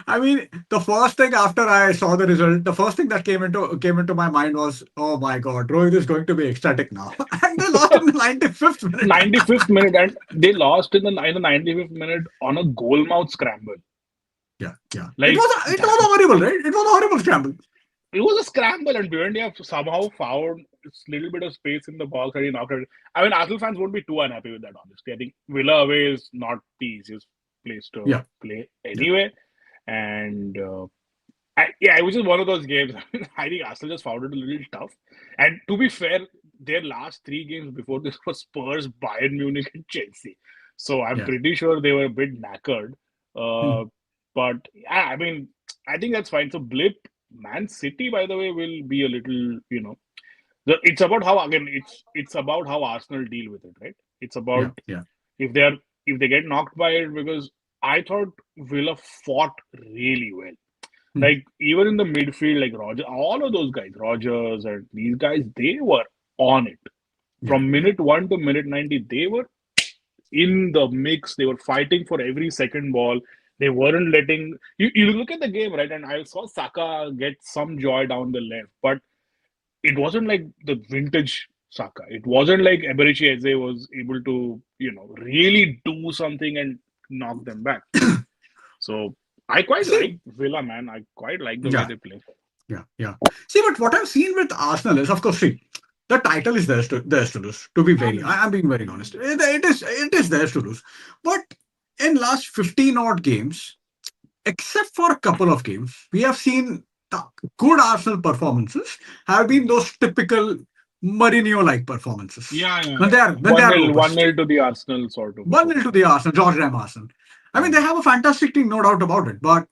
I mean, the first thing after I saw the result, the first thing that came into my mind was, "Oh my God, Rohit is going to be ecstatic now," and they lost in the 95th minute. 95th minute and they lost in the 95th minute on a goal mouth scramble. Yeah, yeah. It Like was it that. was horrible, right? It was a horrible scramble. It was a scramble, and Buendia somehow found a little bit of space in the box and he knocked it. I mean, Arsenal fans won't be too unhappy with that, honestly. I think Villa away is not the easiest place to Yeah, play yeah. anyway. And yeah, it was just one of those games. I think Arsenal just found it a little tough. And to be fair, their last 3 games before this were Spurs, Bayern Munich, and Chelsea. So I'm Yeah. pretty sure they were a bit knackered. Hmm. But yeah, I mean, I think that's fine. So blip, Man City, by the way, will be a little, it's about how again it's about how Arsenal deal with it, right? It's Yeah, about yeah. if they're if they get knocked by it because I thought Villa fought really well. Hmm. Like even in the midfield, like Roger, all of those guys, Rogers and these guys, they were on it Yeah, from yeah. minute 1 to minute 90. They were in the mix. They were fighting for every second ball. They weren't letting you look at the game, right? And I saw Saka get some joy down the left, but it wasn't like the vintage Saka. It wasn't like Eberici Eze was able to, really do something and knock them back. So I quite See, like Villa, man. I quite like the way yeah, they play. yeah. See, but what I've seen with Arsenal is, of course, see, the title is theirs to lose. To be I very, mean, I'm being very honest. It is theirs to lose. But in last 15 odd games, except for a couple of games, we have seen the good Arsenal performances have been those typical Mourinho-like performances yeah, yeah, when they yeah. are when they One are nil, one robust. nil to the Arsenal sort of a 1-0 to the performance. Arsenal, George M. Arsenal. I mean, they Mm. have a fantastic team, no doubt about it, but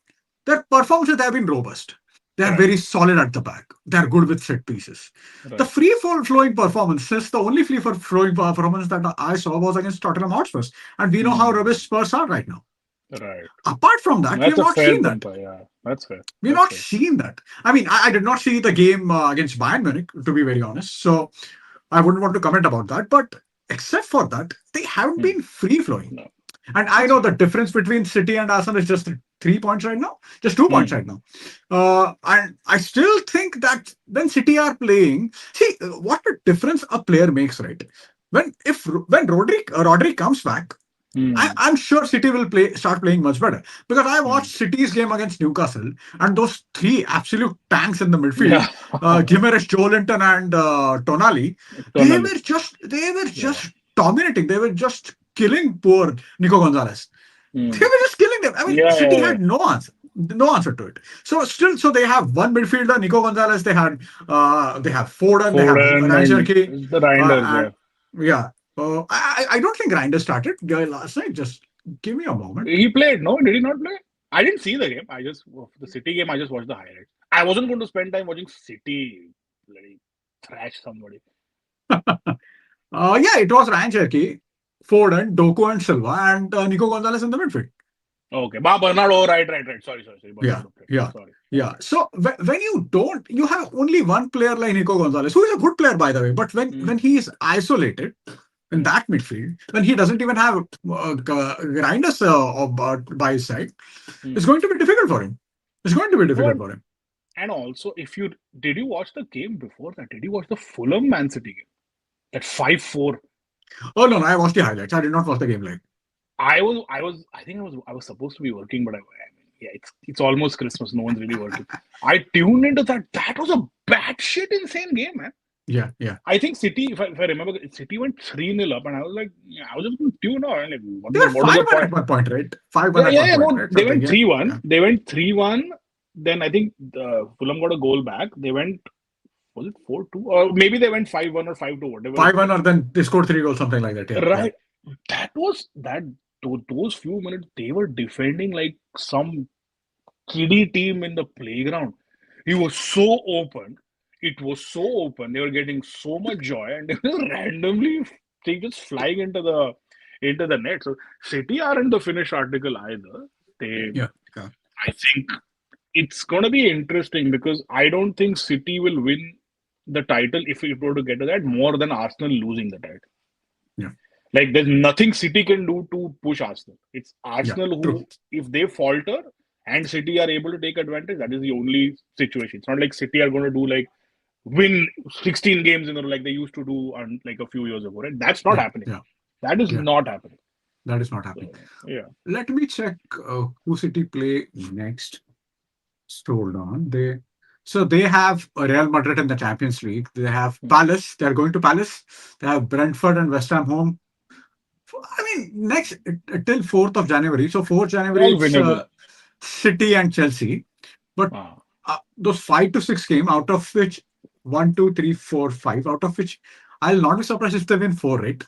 their performances have been robust. They are Right, very solid at the back. They are good with set pieces. The right. free flowing performances, the only free flowing performance that I saw was against Tottenham Hotspurs. And we know how Mm. rubbish Spurs are right now. Right. Apart from that, we That's have a not fair seen point, that. Pa. Yeah, that's fair. We've That's not fair. seen that. I mean, I did not see the game against Bayern Munich, to be very honest. So I wouldn't want to comment about that. But except for that, they haven't Mm. been free flowing. No, And I that's know fair. the difference between City and Arsenal is just 3 points right now, just 2 points Mm. right now. And I still think that when City are playing, see what a difference a player makes, right? When Rodri comes back, Mm. I'm sure City will start playing much better because I watched Mm. City's game against Newcastle and those three absolute tanks in the midfield, Yeah. Gimenez, Joelinton, and Tonali, Tonali. they were Yeah. just dominating. They were just killing poor Nico Gonzalez. They Mm. were just killing them. I mean, Yeah, City yeah, yeah. had no answer to it. So they have one midfielder, Nico Gonzalez. They have Foden, they have Foden Ryan and Cherky, the Reinders, and yeah. yeah. I don't think Grinder started last night. Just give me a moment. He played, no? Did he not play? I didn't see the game. The City game, I just watched the highlights. I wasn't going to spend time watching City bloody thrash somebody. Yeah, it was Ryan Cherky, Foden, Doku, and Silva, and Nico Gonzalez in the midfield. Okay. Bernardo, right. Sorry. Yeah, Bernardo played. yeah, Sorry. yeah. Okay. So when you have only one player like Nico Gonzalez, who is a good player by the way, but when Mm. he is isolated in Mm. that midfield, when he doesn't even have Grinders by his side, it's Mm. going to be difficult for him. It's going to be No, difficult for him. and also, if you did you watch the game before that? Did you watch the Fulham Man City game? That 5-4. Oh no, I watched the highlights. I did not watch the game live. I was supposed to be working, but I mean, yeah, it's almost Christmas. No one's really working. I tuned into that. That was a batshit insane game, man. Yeah, yeah. I think City, if I remember, City went 3-0 up, and I was like, yeah, I was just going to tune out. Like, They were what is the 5-1 at point? one point, right? 5-1 Yeah, at yeah, one yeah. point, No, right? they Something. went Yeah, 3-1. yeah. They went 3-1. Then I think Fulham got a goal back. They went, was it 4-2? Or maybe they went 5-1 or 5-2, whatever it 5-1 was. or then they scored 3 goals, something like that. Yeah, yeah. Right. That was that. Those few minutes, they were defending like some kiddie team in the playground. He was so open. It was so open. They were getting so much joy, and they were randomly they just flying into the net. So City aren't the finished article either. They, Yeah, yeah. I think it's going to be interesting because I don't think City will win the title if we were to get to that more than Arsenal losing the title. Yeah, Like there's nothing City can do to push Arsenal. It's yeah. Arsenal True. who, if they falter and City are able to take advantage, that is the only situation. It's not like City are going to do like win 16 games in a row like they used to do on like a few years ago, right? That's not Yeah, happening. yeah, That is yeah. not happening. That is not happening. So yeah. Let me check who City play next. Hold on. They have Real Madrid in the Champions League. They have Hmm. Palace. They're going to Palace. They have Brentford and West Ham home. I mean, next till 4th of January. So 4th January, All it's winnable. City and Chelsea. But Ah. those 5 to 6 games, out of which 1, 2, 3, 4, 5, out of which I'll not be surprised if they win four, right?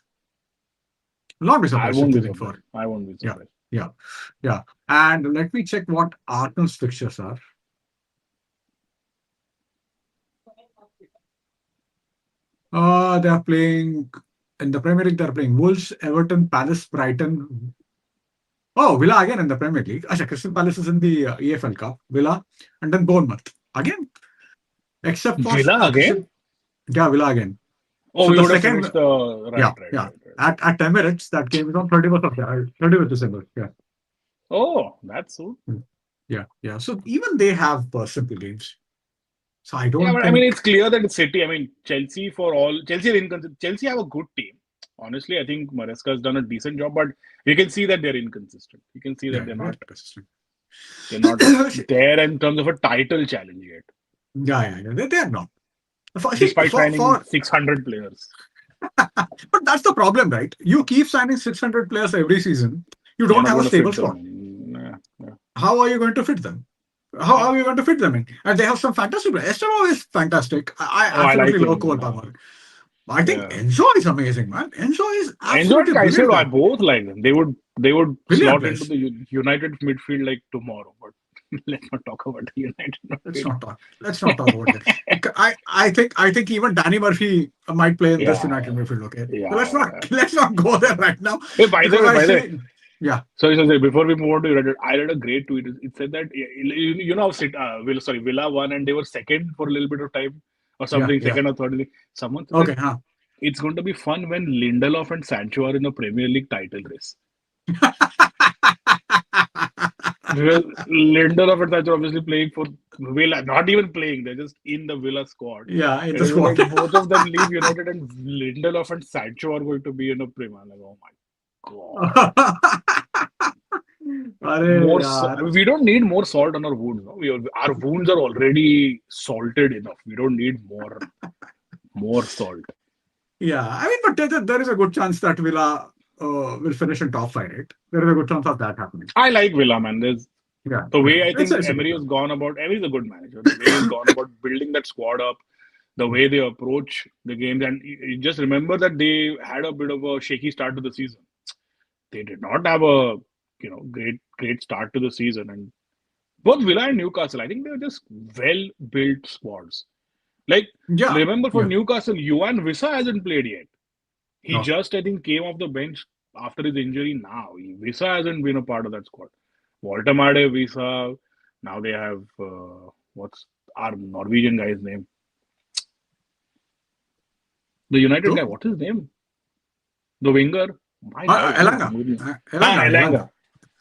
I'll not be I surprised if won't they be win four. surprised. I won't be Yeah, surprised. yeah, yeah. And let me check what Arsenal's fixtures are. They are playing in the Premier League. They are playing Wolves, Everton, Palace, Brighton. Oh, Villa again in the Premier League. Actually, Crystal Palace is in the EFL Cup. Villa and then Bournemouth again. Except for Villa Crystal, again? yeah, Villa again. Oh, So we the would have second, finished the yeah, right. yeah. at 10 minutes. That game is on 30th December. Yeah. Oh, that's so. Yeah. So even they have simple games. So I Yeah, don't but I mean, think. it's clear that it's City. I mean, Chelsea for all Chelsea are inconsistent. Chelsea have a good team. Honestly, I think Maresca has done a decent job, but you can see that they're inconsistent. You can see that Yeah, very consistent. they're not Yeah, there in terms of a title challenge yet, yeah. They are not. See, despite signing 600 players. but that's the problem, right? You keep signing 600 players every season. You You're don't not have a going to stable fit them squad. in. Yeah, yeah, How are you going to fit them? How yeah. are you going to fit them in? And they have some fantastic players. Esteban is fantastic. I Oh, I absolutely like love him. Cole Palmer. I think Yeah. Enzo is amazing, man. Enzo is Enzo and absolutely brilliant Caicedo, I guy. both like them. They would Brilliant slot into players. the United midfield like tomorrow. But let's not talk about the United Let's midfield. not talk. Let's not talk about that. I think even Danny Murphy might play in this Yeah, United midfield. Okay, so yeah, let's not yeah. let's not go there right now Hey, by the because way, I by the way, see. Yeah, sorry. Before we move on to United, I read a great tweet. It said that you know, Villa won and they were second for a little bit of time or something, yeah. second or third. Someone said that Okay, huh? it's going to be fun when Lindelof and Sancho are in a Premier League title race. Because Lindelof and Sancho are obviously playing for Villa, not even playing, they're just in the Villa squad. Yeah, in And the it's like squad. both of them leave United and Lindelof and Sancho are going to be in a Premier. Like, oh my God. अरे I यार. mean, we don't need more salt on our wounds. No? Our wounds are already salted enough. We don't need more salt. Yeah, I mean, but there is a good chance that Villa will finish in top five, right? There is a good chance of that happening. I like Villa, man. There's Yeah, the yeah. way I think It's a good Emery has chance. gone about. Emery's a good manager. The way he's gone about building that squad up, the way they approach the games, and you just remember that they had a bit of a shaky start to the season. They did not have a great start to the season, and both Villa and Newcastle, I think they were just well built squads. Like Yeah, remember for yeah. Newcastle, Johan Wissa hasn't played yet. He No. just I think came off the bench after his injury. Now Wissa hasn't been a part of that squad. Voltemade, Wissa. Now they have what's our Norwegian guy's name? The United guy. Who? What's his name? The winger. My God, who's Elanga. moving? Elanga. Elanga. Yeah.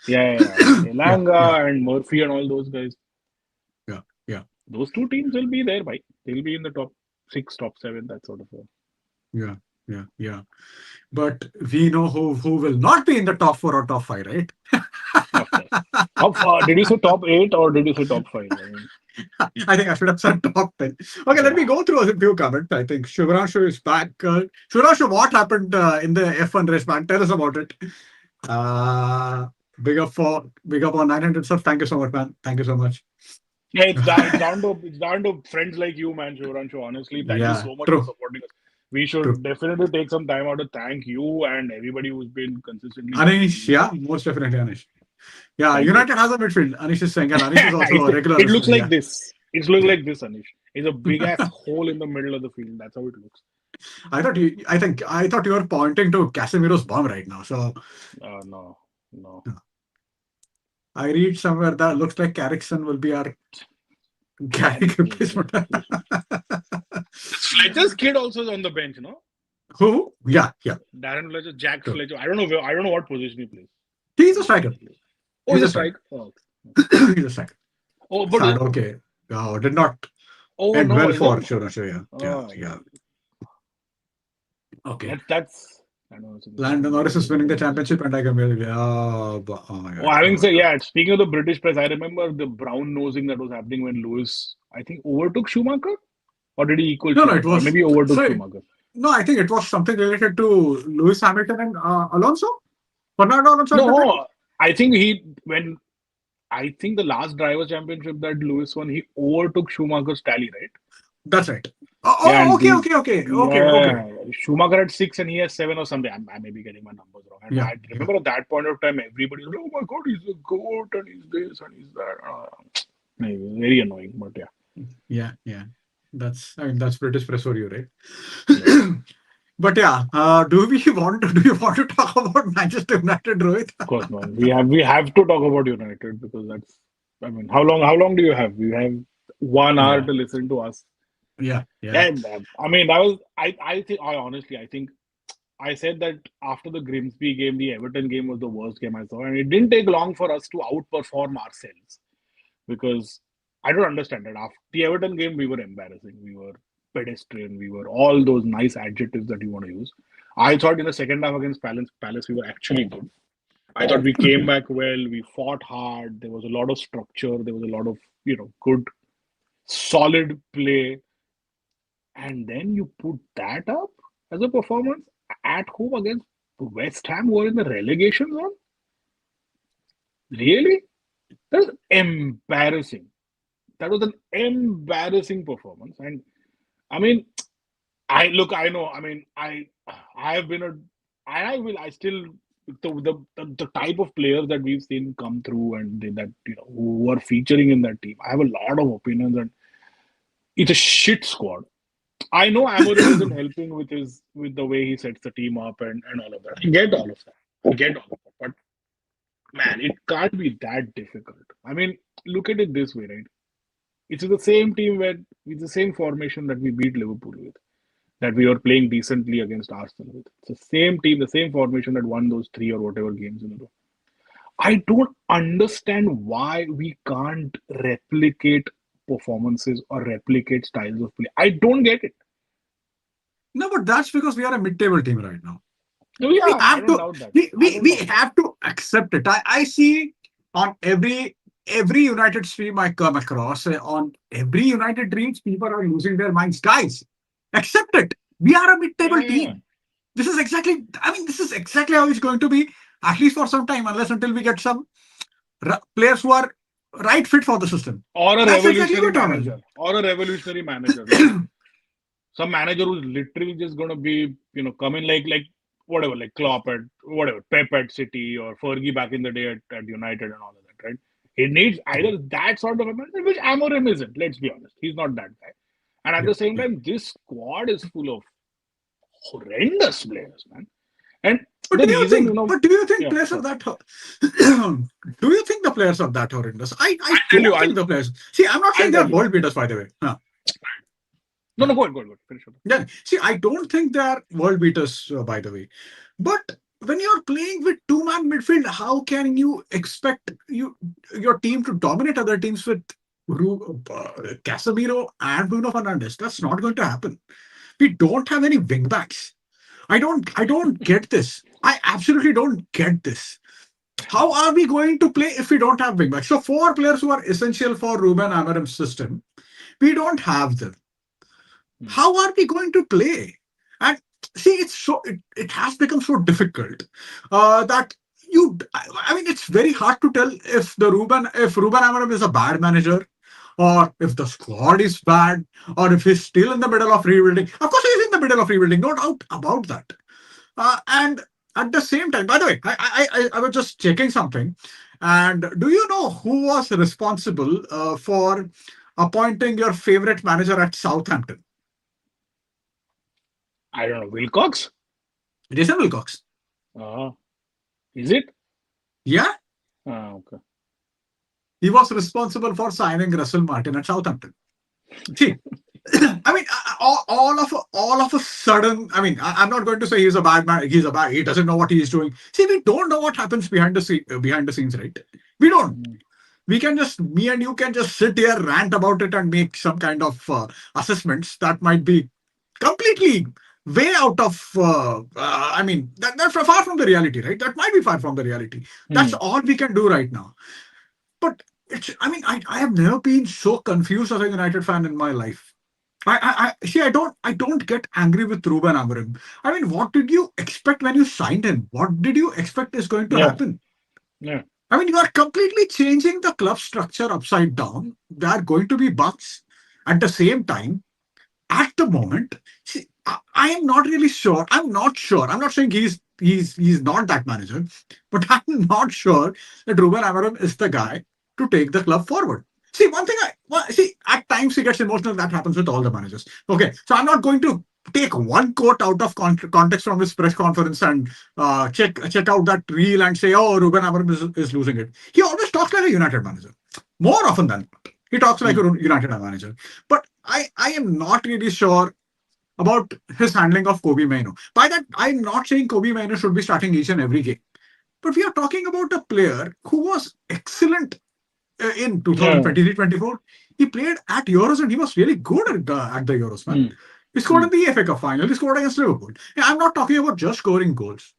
Yeah, yeah, Elanga and Murphy and all those guys. yeah, yeah, Those two teams will be there, by. They'll be in the top six, top seven, that sort of a. yeah, yeah. But we know who will not be in the top four or top five, right? Of course. Top did you say top eight or did you say top five? I mean, I think I should have said top 10. Okay, let yeah. me go through a few comments. I think Shivranshu is back. Shivranshu, what happened in the F1 race, man? Tell us about it. Uh, big up on 900 subs. Thank you so much, man. Thank you so much. Yeah, it's down to friends like you, man, Shivranshu. Honestly, thank you Yeah, so much for true, supporting us. We should true. definitely take some time out to thank you and everybody who's been consistently Anish, supporting yeah, us. most definitely Anish. Yeah, Thank you. United has a midfield. Anish is saying, and Anish is also a regular It looks listener. like Yeah, this. It looks yeah. like this, Anish. It's a big ass hole in the middle of the field. That's how it looks. I thought you were pointing to Casemiro's bomb right now. So No, no. I read somewhere that looks like Carrickson will be our Carrick replacement. Fletcher's kid also is on the bench, no? Who? Yeah, yeah. Darren Fletcher, Jack True. Fletcher. I don't know. I don't know what position he plays. He's I a don't know what striker. he plays. Oh, He's he's a a striker. striker. Oh, He's a striker. oh, but Sad. Okay. Did not oh end no, well is for it? Shura. Yeah, yeah, Oh, yeah. Okay. that's. I don't know. It's Landon Norris is winning the championship, and I can really. Oh my Oh, god. Oh having my said, god. yeah, speaking of the British press, I remember the brown nosing that was happening when Lewis, I think, overtook Schumacher, or did he equal No, no, it Schumacher, or was. maybe overtook So, Schumacher. no, I think it was something related to Lewis Hamilton and Alonso. Fernando Alonso at the time. No, I think I think the last drivers' championship that Lewis won, he overtook Schumacher's tally, right? That's right. Yeah, and Okay, the okay, okay, okay, okay. yeah, Schumacher had six and he has seven or something. I may be getting my numbers wrong. And Yeah, I yeah, remember at that point of time, everybody was like, "Oh my God, he's a goat and he's this and he's that." Very annoying, but yeah, yeah. I mean, that's British press for you, yeah. right? But yeah, do you want to talk about Manchester United, Rohit? Of course, man. We have to talk about United because that's. I mean, how long do you have? You have 1 hour Yeah, to listen to us. yeah, yeah. Yeah, I mean, that was. I think. I honestly, I think I said that after the Grimsby game, the Everton game was the worst game I saw, and it didn't take long for us to outperform ourselves because I don't understand that. After the Everton game, we were embarrassing, we were pedestrian, we were all those nice adjectives that you want to use. I thought in the second half against Palace, we were actually good. I thought we came back well, we fought hard, there was a lot of structure, there was a lot of good, solid play, and then you put that up as a performance at home against West Ham, who are in the relegation zone. Really? That's embarrassing. That was an embarrassing performance. And I mean, I look, I know, I mean, I have been I still, the type of players that we've seen come through and that, who are featuring in that team. I have a lot of opinions, and it's a shit squad. I know Amorim isn't helping with the way he sets the team up and all of that. I get all of that. I get all of that. But man, it can't be that difficult. I mean, look at it this way, right? It's the same team where it's the same formation that we beat Liverpool with, that we were playing decently against Arsenal with. It's the same team, the same formation that won those three or whatever games in a row. I don't understand why we can't replicate performances or replicate styles of play. I don't get it. No, but that's because we are a mid-table team right now. Oh, We yeah, I have don't to doubt that. I don't we doubt that. have to accept it. I see on every United stream I come across, on every United dreams, people are losing their minds. Guys, accept it. We are a Yeah, mid-table yeah, yeah. team. This is exactly, I mean, this is exactly how it's going to be, at least for some time, unless until we get some players who are right fit for the system. Or a That's exactly revolutionary what I manager. mean. Or a revolutionary manager. Like some manager who's literally just gonna be, come in like whatever, like Klopp at whatever, Pep at City or Fergie back in the day at United and all of that, right? It needs either that sort of a manager, which Amorim isn't, let's be honest. He's not that guy. And at Yeah, the same yeah. time, this squad is full of horrendous players, man. And But the do you reason, think? But do you think yeah, players are sure. that? Do you think the players are that horrendous? I I'll tell you, don't think the players. See, I'm not saying I'll they're tell you. world beaters, by the way. Huh. No, no, go ahead. Finish up. Yeah. See, I don't think they are world beaters, by the way. But when you're playing with two-man midfield, how can you expect your team to dominate other teams with Casemiro and Bruno Fernandes? That's not going to happen. We don't have any wing backs. I don't get this. I absolutely don't get this. How are we going to play if we don't have wing backs? So four players who are essential for Ruben Amarim's system, we don't have them. Hmm. How are we going to play? And see, it has become so difficult that I mean, it's very hard to tell if Ruben Amarim is a bad manager, or if the squad is bad, or if he's still in the middle of rebuilding. Of course, he's in the middle of rebuilding, no doubt about that. And at the same time, by the way, I was just checking something. And do you know who was responsible for appointing your favorite manager at Southampton? I don't know. Wilcox? Jason Wilcox. Uh, is it? Yeah, Okay. he was responsible for signing Russell Martin at Southampton. See, I mean, all of a sudden, I mean, I'm not going to say he's a bad man. He's a bad. He doesn't know what he's doing. See, we don't know what happens behind the scenes, right? We don't. Hmm. We can just me and you can just sit here, rant about it, and make some kind of assessments that might be completely way out of. I mean, that's far from the reality, right? That might be far from the reality. That's Hmm. all we can do right now. But I mean, I have never been so confused as a United fan in my life. I see. I don't get angry with Ruben Amorim. I mean, what did you expect when you signed him? What did you expect is going to Yeah. happen? Yeah. I mean, you are completely changing the club structure upside down. There are going to be bugs at the same time. At the moment, see, I am not really sure. I'm not sure. I'm not saying he's not that manager, but I'm not sure that Ruben Amorim is the guy to take the club forward. See, one thing see, at times he gets emotional. That happens with all the managers. Okay, so I'm not going to take one quote out of context from his press conference and check out that reel and say, oh, Ruben Amorim is losing it. He always talks like a United manager. More often than not, he talks like a Hmm. United manager. But I am not really sure about his handling of Kobe Maino. By that, I'm not saying Kobe Maino should be starting each and every game, but we are talking about a player who was excellent in Yeah. 2023-24. He played at Euros and he was really good at the Euros, man. Hmm. He scored Hmm. in the FA Cup final. He scored against Liverpool. Yeah, I'm not talking about just scoring goals.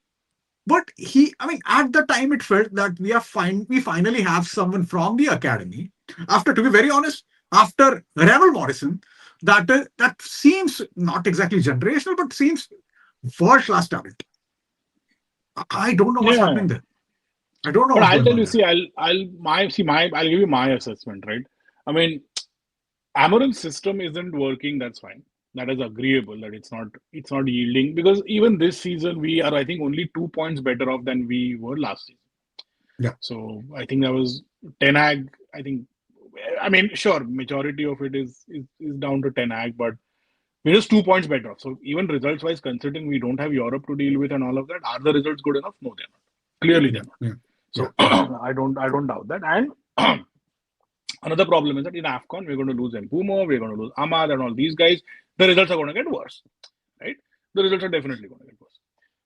But I mean, at the time, it felt that we are fine. We finally have someone from the academy. After, to be very honest, after Revel Morrison, that seems not exactly generational, but seems world class talent. I don't know what's Yeah. happening there. I don't know But what's I'll going tell on you, there. see, I'll give you my assessment, right? I mean, Amarim's system isn't working, that's fine. That is agreeable that it's not yielding because even this season we are, I think, only 2 points better off than we were last season. Yeah, So I think that was Ten Hag. I think, I mean, sure, majority of it is down to Ten Hag, but we're just 2 points better off. So even results wise, considering we don't have Europe to deal with and all of that, are the results good enough? No, they're not. Clearly, they're yeah, not. yeah, yeah, So yeah. I don't doubt that. And another problem is that in AFCON, we're going to lose Mpumo, we're going to lose Ahmad and all these guys. The results are going to get worse, right? The results are definitely going to get worse.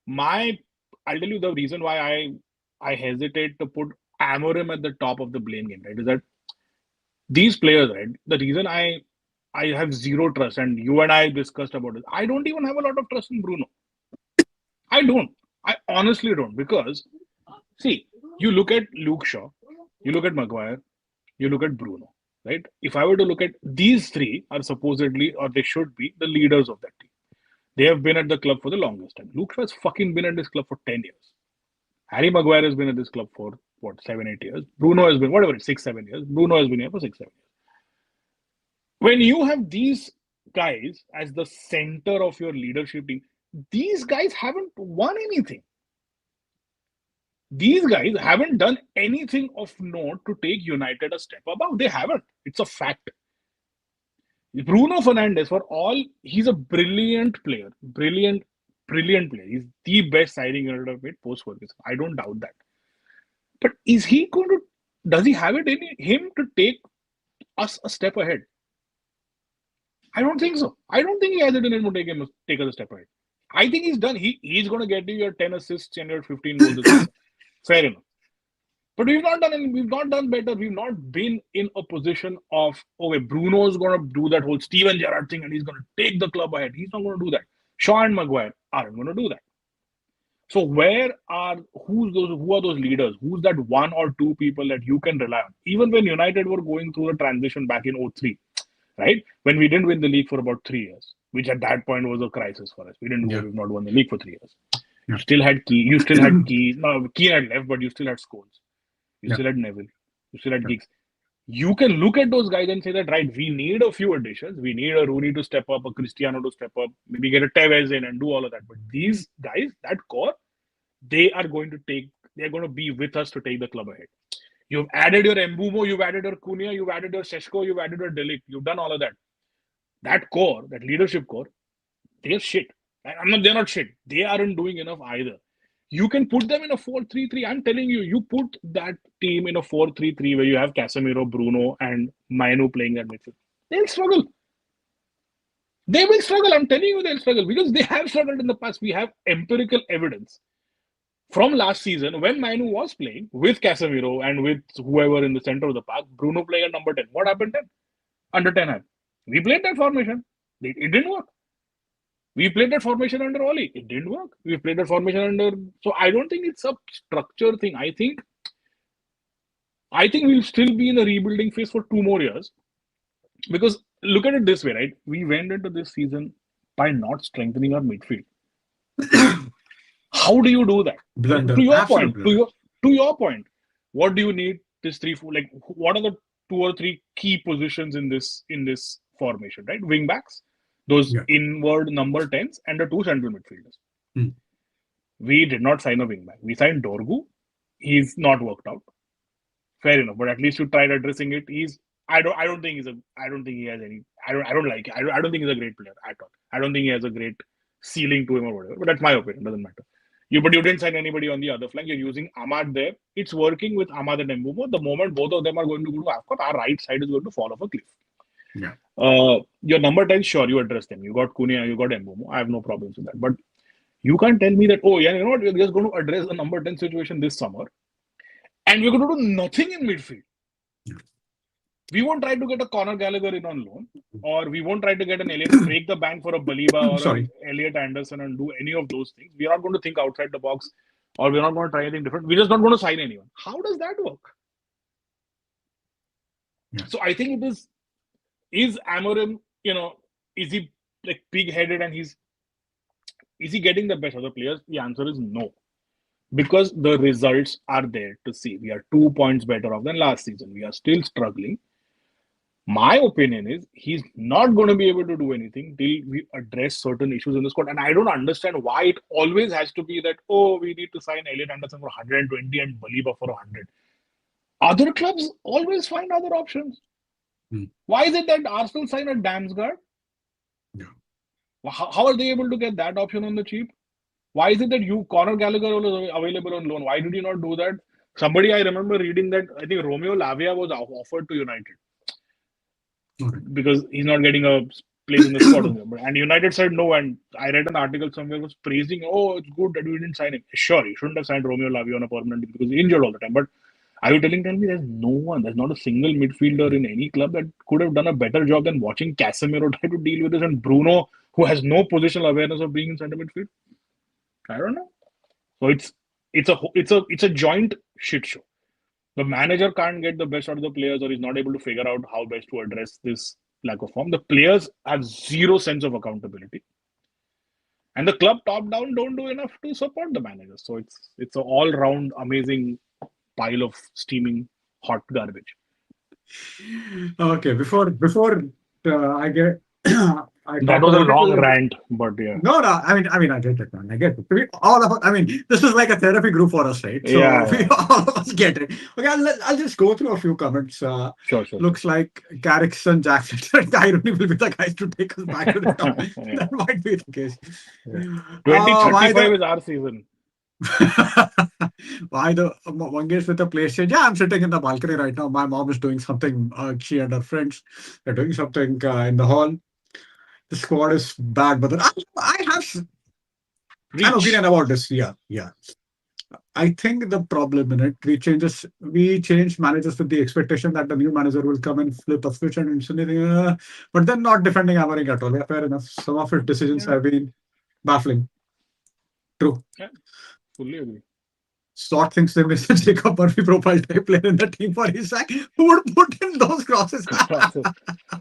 My, I'll tell you the reason why I hesitate to put Amorim at the top of the blame game, right? Is that these players, right? The reason I have zero trust, and you and I discussed about it. I don't even have a lot of trust in Bruno. I don't. I honestly don't because see, you look at Luke Shaw, you look at Maguire, you look at Bruno, right? If I were to look at these three are supposedly or they should be the leaders of that team. They have been at the club for the longest time. Luke Shaw has fucking been at this club for 10 years. Harry Maguire has been at this club for what, 7, 8 years. Bruno has been whatever, 6, 7 years. Bruno has been here for 6, 7 years. When you have these guys as the center of your leadership team, these guys haven't won anything. These guys haven't done anything of note to take United a step above. They haven't. It's a fact. Bruno Fernandes, for all, he's a brilliant player. Brilliant player. He's the best signing United have made post Ferguson. I don't doubt that. But is he going to, does he have it in him to take us a step ahead? I don't think so. I don't think he has it in him to take us a step ahead. I think he's done. He's going to get you your 10 assists and your 15 goals this season. Fair enough. But we've not done any, we've not done better. We've not been in a position of, okay, Bruno's going to do that whole Steven Gerrard thing and he's going to take the club ahead. He's not going to do that. Shaw and Maguire aren't going to do that. So who are those leaders? Who's that one or two people that you can rely on? Even when United were going through a transition back in '03, right? When we didn't win the league for about 3 years, which at that point was a crisis for us. Yeah, We've not won the league for 3 years. yeah, You still had Key. No, Key had left, but you still had Scholes. You yeah, still had Neville. You still had yeah. Giggs. You can look at those guys and say that, right, we need a few additions. We need a Rooney to step up, a Cristiano to step up, maybe get a Tevez in and do all of that. But these guys, that core, they're going to be with us to take the club ahead. You've added your Embumo, you've added your Cunha, you've added your Seshko, you've added your Delic. You've done all of that. That core, that leadership core, they're shit. They're not shit. They aren't doing enough either. You can put them in a 4-3-3. I'm telling you, you put that team in a 4-3-3 where you have Casemiro, Bruno, and Mainu playing that midfield. They'll struggle. They will struggle. I'm telling you, they'll struggle because they have struggled in the past. We have empirical evidence from last season when Mainu was playing with Casemiro and with whoever in the center of the park. Bruno playing at number 10. What happened then? Under 10. We played that formation. It didn't work. We played that formation under Oli. It didn't work. We played that formation under. So I don't think it's a structure thing. I think we'll still be in a rebuilding phase for 2 more years. Because look at it this way, right? We went into this season by not strengthening our midfield. How do you do that? To Blunder, your absolute point, blunder. to your point, what do you need this three four like what are the two or three key positions in this formation, right? Wing backs, those Yeah. inward number 10s, and the two central midfielders. Mm. We did not sign a wing back. We signed Dorgu. He's not worked out. Fair enough, but at least you tried addressing it. I don't think he has any. I don't like. I don't think he's a great player at all. I don't think he has a great ceiling to him or whatever. But that's my opinion. Doesn't matter. But you didn't sign anybody on the other flank. You're using Ahmad there. It's working with Ahmad and Mbumo. The moment both of them are going to go to AFCON, our right side is going to fall off a cliff. Yeah. Your number 10, sure, you address them. You got Cunha, you got Mbomo. I have no problems with that. But you can't tell me that, oh, yeah, you know what, we're just going to address the number 10 situation this summer and we're going to do nothing in midfield. We won't try to get a Conor Gallagher in on loan, or we won't try to get an Elliot, break the bank for a Baliba or a Sorry. Elliot Anderson and do any of those things. We're not going to think outside the box, or we're not going to try anything different. We're just not going to sign anyone. How does that work? Yeah. So I think it is Amorim, is he like pig-headed and is he getting the best of the players? The answer is no. Because the results are there to see. We are 2 points better off than last season. We are still struggling. My opinion is he's not going to be able to do anything till we address certain issues in the squad. And I don't understand why it always has to be that, oh, we need to sign Elliot Anderson for 120 and Baliba for 100. Other clubs always find other options. Hmm. Why is it that Arsenal sign a Damsgaard? Yeah. How are they able to get that option on the cheap? Why is it that Conor Gallagher was available on loan? Why did you not do that? Somebody I remember reading that I think Romeo Lavia was offered to United Okay. because he's not getting a place in the squad. And United said no. And I read an article somewhere was praising, oh, it's good that we didn't sign him. Sure, you shouldn't have signed Romeo Lavia on a permanent because he's injured all the time. But are you tell me there's no one, there's not a single midfielder in any club that could have done a better job than watching Casemiro try to deal with this and Bruno, who has no positional awareness of being in centre midfield? I don't know. So it's a joint shit show. The manager can't get the best out of the players, or is not able to figure out how best to address this lack of form. The players have zero sense of accountability, and the club top down don't do enough to support the manager. So it's an all round amazing pile of steaming hot garbage. Okay. Before I get I That talk was a about it a long little bit. rant, but yeah, No, no. I get it, man. I get it. All of us. I mean, this is like a therapy group for us, right? So yeah, we yeah. all of us get it. Okay, I'll just go through a few comments. Sure. Looks like Carrickson, Jackson, and Irony will be the guys to take us back to the top. Yeah. That might be the case. Yeah. Why 2035 the is our season. why the Mangesh with the PlayStation? Yeah, I'm sitting in the balcony right now. My mom is doing something. She and her friends they're doing something in the hall. The squad is bad, but I have an Preach. opinion about this. Yeah, yeah. I think the problem in it, we change managers with the expectation that the new manager will come and flip a switch and instantly, but then not defending Amaring at all. Yeah, fair enough. Some of his decisions Yeah, have been baffling. True. yeah, fully agree. Slot thinks they miss a Jacob Murphy profile type player in the team for his sack. Who would put in those crosses? Process.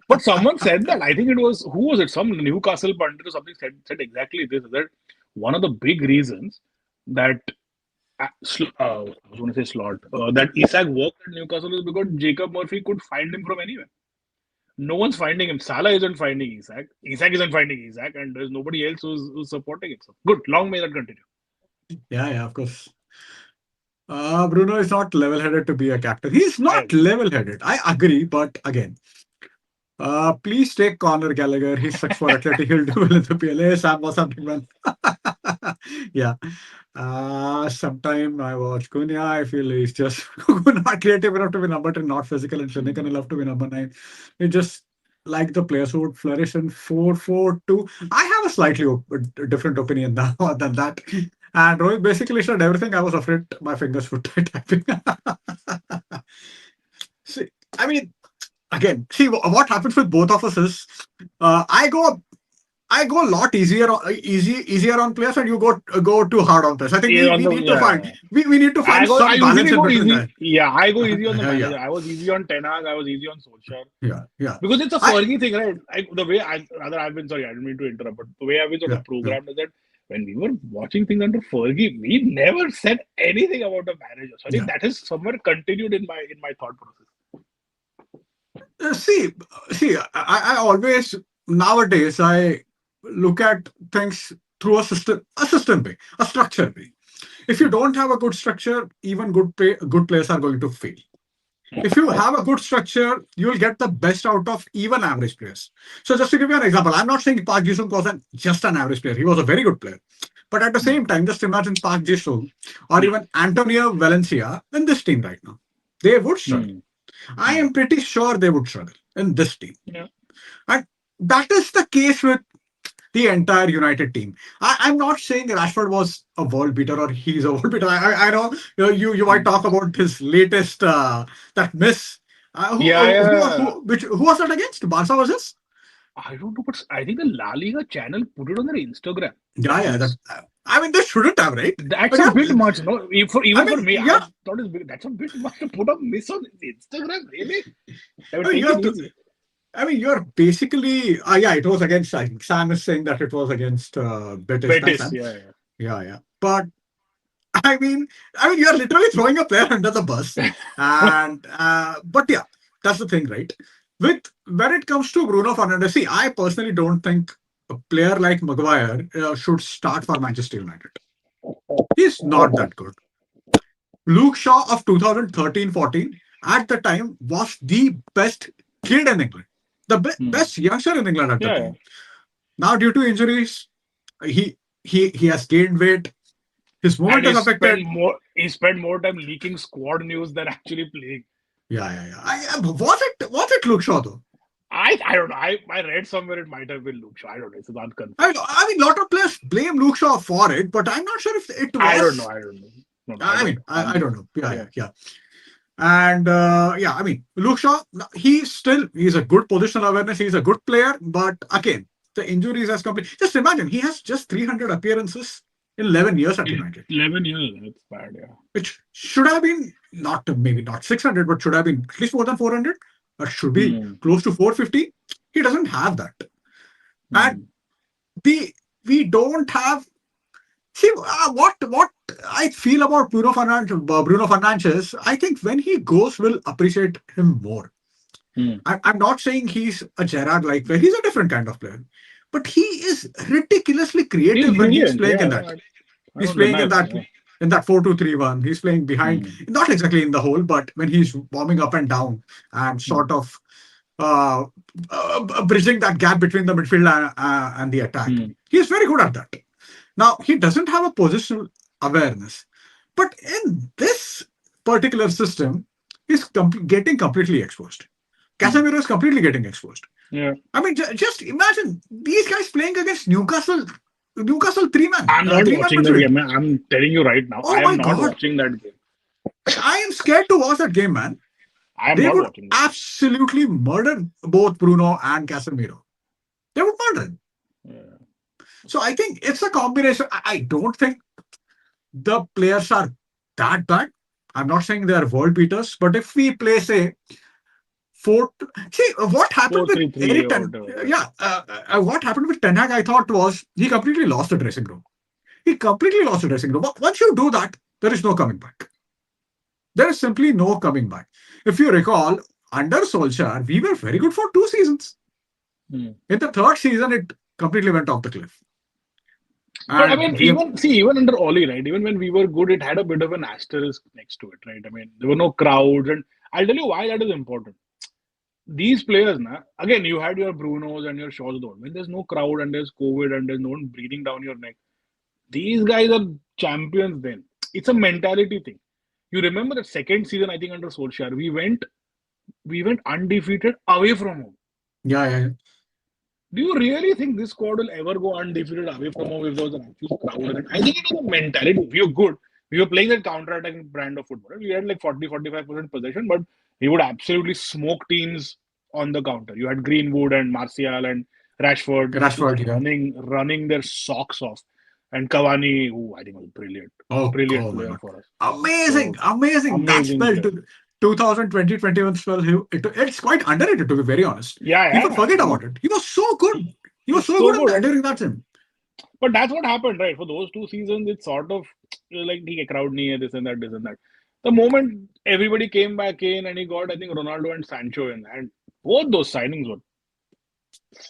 But someone said that. I think it was who was it? Some Newcastle pundit or something said exactly this. That one of the big reasons that I was going to say slot that Isak worked at Newcastle is because Jacob Murphy could find him from anywhere. No one's finding him. Salah isn't finding Isak. Isak isn't finding Isak, and there's nobody else who's supporting him. So good. Long may that continue. Yeah, of course. Bruno is not level-headed to be a captain. He's I not agree. level-headed. I agree, but again, please take Conor Gallagher. He's such for athletic. He'll do well in the PLA. Sam or something, man. Yeah. Sometime I watch Cunha. I feel he's just not creative enough to be number 10, not physical and clinical enough to be number 9. He just like the players who would flourish in 4-4-2. I have a slightly different opinion now than that. And Rohit basically said everything I was afraid my fingers would try typing. See, I mean, again, see what happens with both of us is I go a lot easier on players, and you go too hard on players. I think Yeah, we need to find yeah. we need to find I some balance usually in go between easy. that. Yeah, I go easy on the Yeah, manager. I was easy on Ten Hag. I was easy on Solskjaer. yeah. Because it's a I Fergie thing, right? The way I've been sorry, I didn't mean to interrupt, but the way I've been sort yeah, of yeah. programmed is that when we were watching things under Fergie, we never said anything about a manager. So I think Yeah. that has somewhere continued in my thought process. See, I always nowadays I look at things through a system way, a structure way. If you Hmm. don't have a good structure, even good players are going to fail. If you have a good structure, you'll get the best out of even average players. So just to give you an example, I'm not saying Park Ji-sung was just an average player. He was a very good player. But at the Hmm. same time, just imagine Park Ji-sung or even Antonio Valencia in this team right now. They would struggle. Hmm. I Hmm. am pretty sure they would struggle in this team. Yeah. And that is the case with the entire United team. I'm not saying Rashford was a world beater or he's a world beater. I know you might talk about his latest that miss. Yeah, yeah. Who was that against? Barca was this? I don't know, but I think the La Liga channel put it on their Instagram. Yeah, That yeah. That miss. I mean, they shouldn't have, right? That's But a yeah, bit much, no? I Even mean, for me, yeah. I thought that's a bit much to put a miss on Instagram. Really? I I mean, mean, you take it have to. easy. I mean, you're basically. Yeah, it was against. I think Sam is saying that it was against Betis. Nice, Betis, Sam. yeah, yeah. Yeah, yeah. But I mean, you're literally throwing a player under the bus, and but yeah, that's the thing, right? With when it comes to Bruno Fernandes, see, I personally don't think a player like Maguire should start for Manchester United. He's not that good. Luke Shaw of 2013-14 at the time was the best kid in England, the Hmm. best youngster in England at the Yeah, yeah. time. Now, due to injuries, he he has gained weight. His And movement is affected. he spent more time leaking squad news than actually playing. Yeah, yeah, yeah. Was it Luke Shaw though? I don't know. I read somewhere it might have been Luke Shaw. I don't know. It's unconfirmed. I mean, a lot of players blame Luke Shaw for it, but I'm not sure if it I don't know. was. I don't know. No, no, I I don't mean, know. I don't know. Yeah, Yeah. yeah, yeah. And yeah, I mean, Luke Shaw, he's a good positional awareness. He's a good player, but again, the injuries has complete. Just imagine he has just 300 appearances in 11 years at In United, 11 years, that's bad. Yeah. which should have been not maybe not 600, but should have been at least more than 400. Or should be Hmm. close to 450. He doesn't have that, and Hmm. the we don't have. See what I feel about Bruno Fernandes. I think when he goes, we'll appreciate him more. Hmm. I'm not saying he's a Gerrard-like player. He's a different kind of player, but he is ridiculously He's creative when he's brilliant. playing Yeah, in yeah. that. I He's don't playing deny that. Yeah. in that 4-2-3-1. He's playing behind, Hmm. not exactly in the hole, but when he's warming up and down and Hmm. sort of uh, bridging that gap between the midfield and the attack. Hmm. He's very good at that. Now, he doesn't have a positional awareness, but in this particular system, he's getting completely exposed. Hmm. Casemiro is completely getting exposed. Yeah. I mean, just imagine these guys playing against Newcastle I'm not three man watching that midfield. game. I'm telling you right now, Oh I am my not god, watching that game. I am scared to watch that game, man. I am They not would watching that game. absolutely murder both Bruno and Casemiro. They would murder him. Yeah. So I think it's a combination. I don't think the players are that bad. I'm not saying they are world beaters, but if we play, say, four, see what happened with 4-3-3 Eric or Ten, whatever. Yeah. yeah, what happened with Ten Hag, I thought was he completely lost the dressing room. He completely lost the dressing room. But once you do that, there is no coming back. There is simply no coming back. If you recall, under Solskjaer, we were very good for 2 seasons. Hmm. In the third season, it completely went off the cliff. But I And mean, we have, even under Oli, right? Even when we were good, it had a bit of an asterisk next to it, right? I mean, there were no crowds, and I'll tell you why that is important. These players, na, again, you had your Brunos and your Shaws. When there's no crowd and there's COVID and there's no one breathing down your neck, these guys are champions. Then it's a mentality thing. You remember the second season, I think under Solskjaer, we went undefeated away from home. yeah, yeah, Do you really think this squad will ever go undefeated away from home if there was an actual crowd in it? I think it was a mentality. We were good. We were playing that counter-attacking brand of football. We had like 40-45% possession, but we would absolutely smoke teams on the counter. You had Greenwood and Martial and Rashford just Rashford, yeah. running their socks off. And Cavani, who I think was brilliant. Oh Brilliant my player god. for us. Amazing, So amazing. That amazing spell player. to 2020-21 spell, it's quite underrated to be very honest. Yeah, People yeah. forget about it. He was so good. He was He's so so good good. during that time. But that's what happened, right? For those 2 seasons, it's sort of like the crowd near this and that, this and that. The moment everybody came back in and he got, I think, Ronaldo and Sancho in, and both those signings were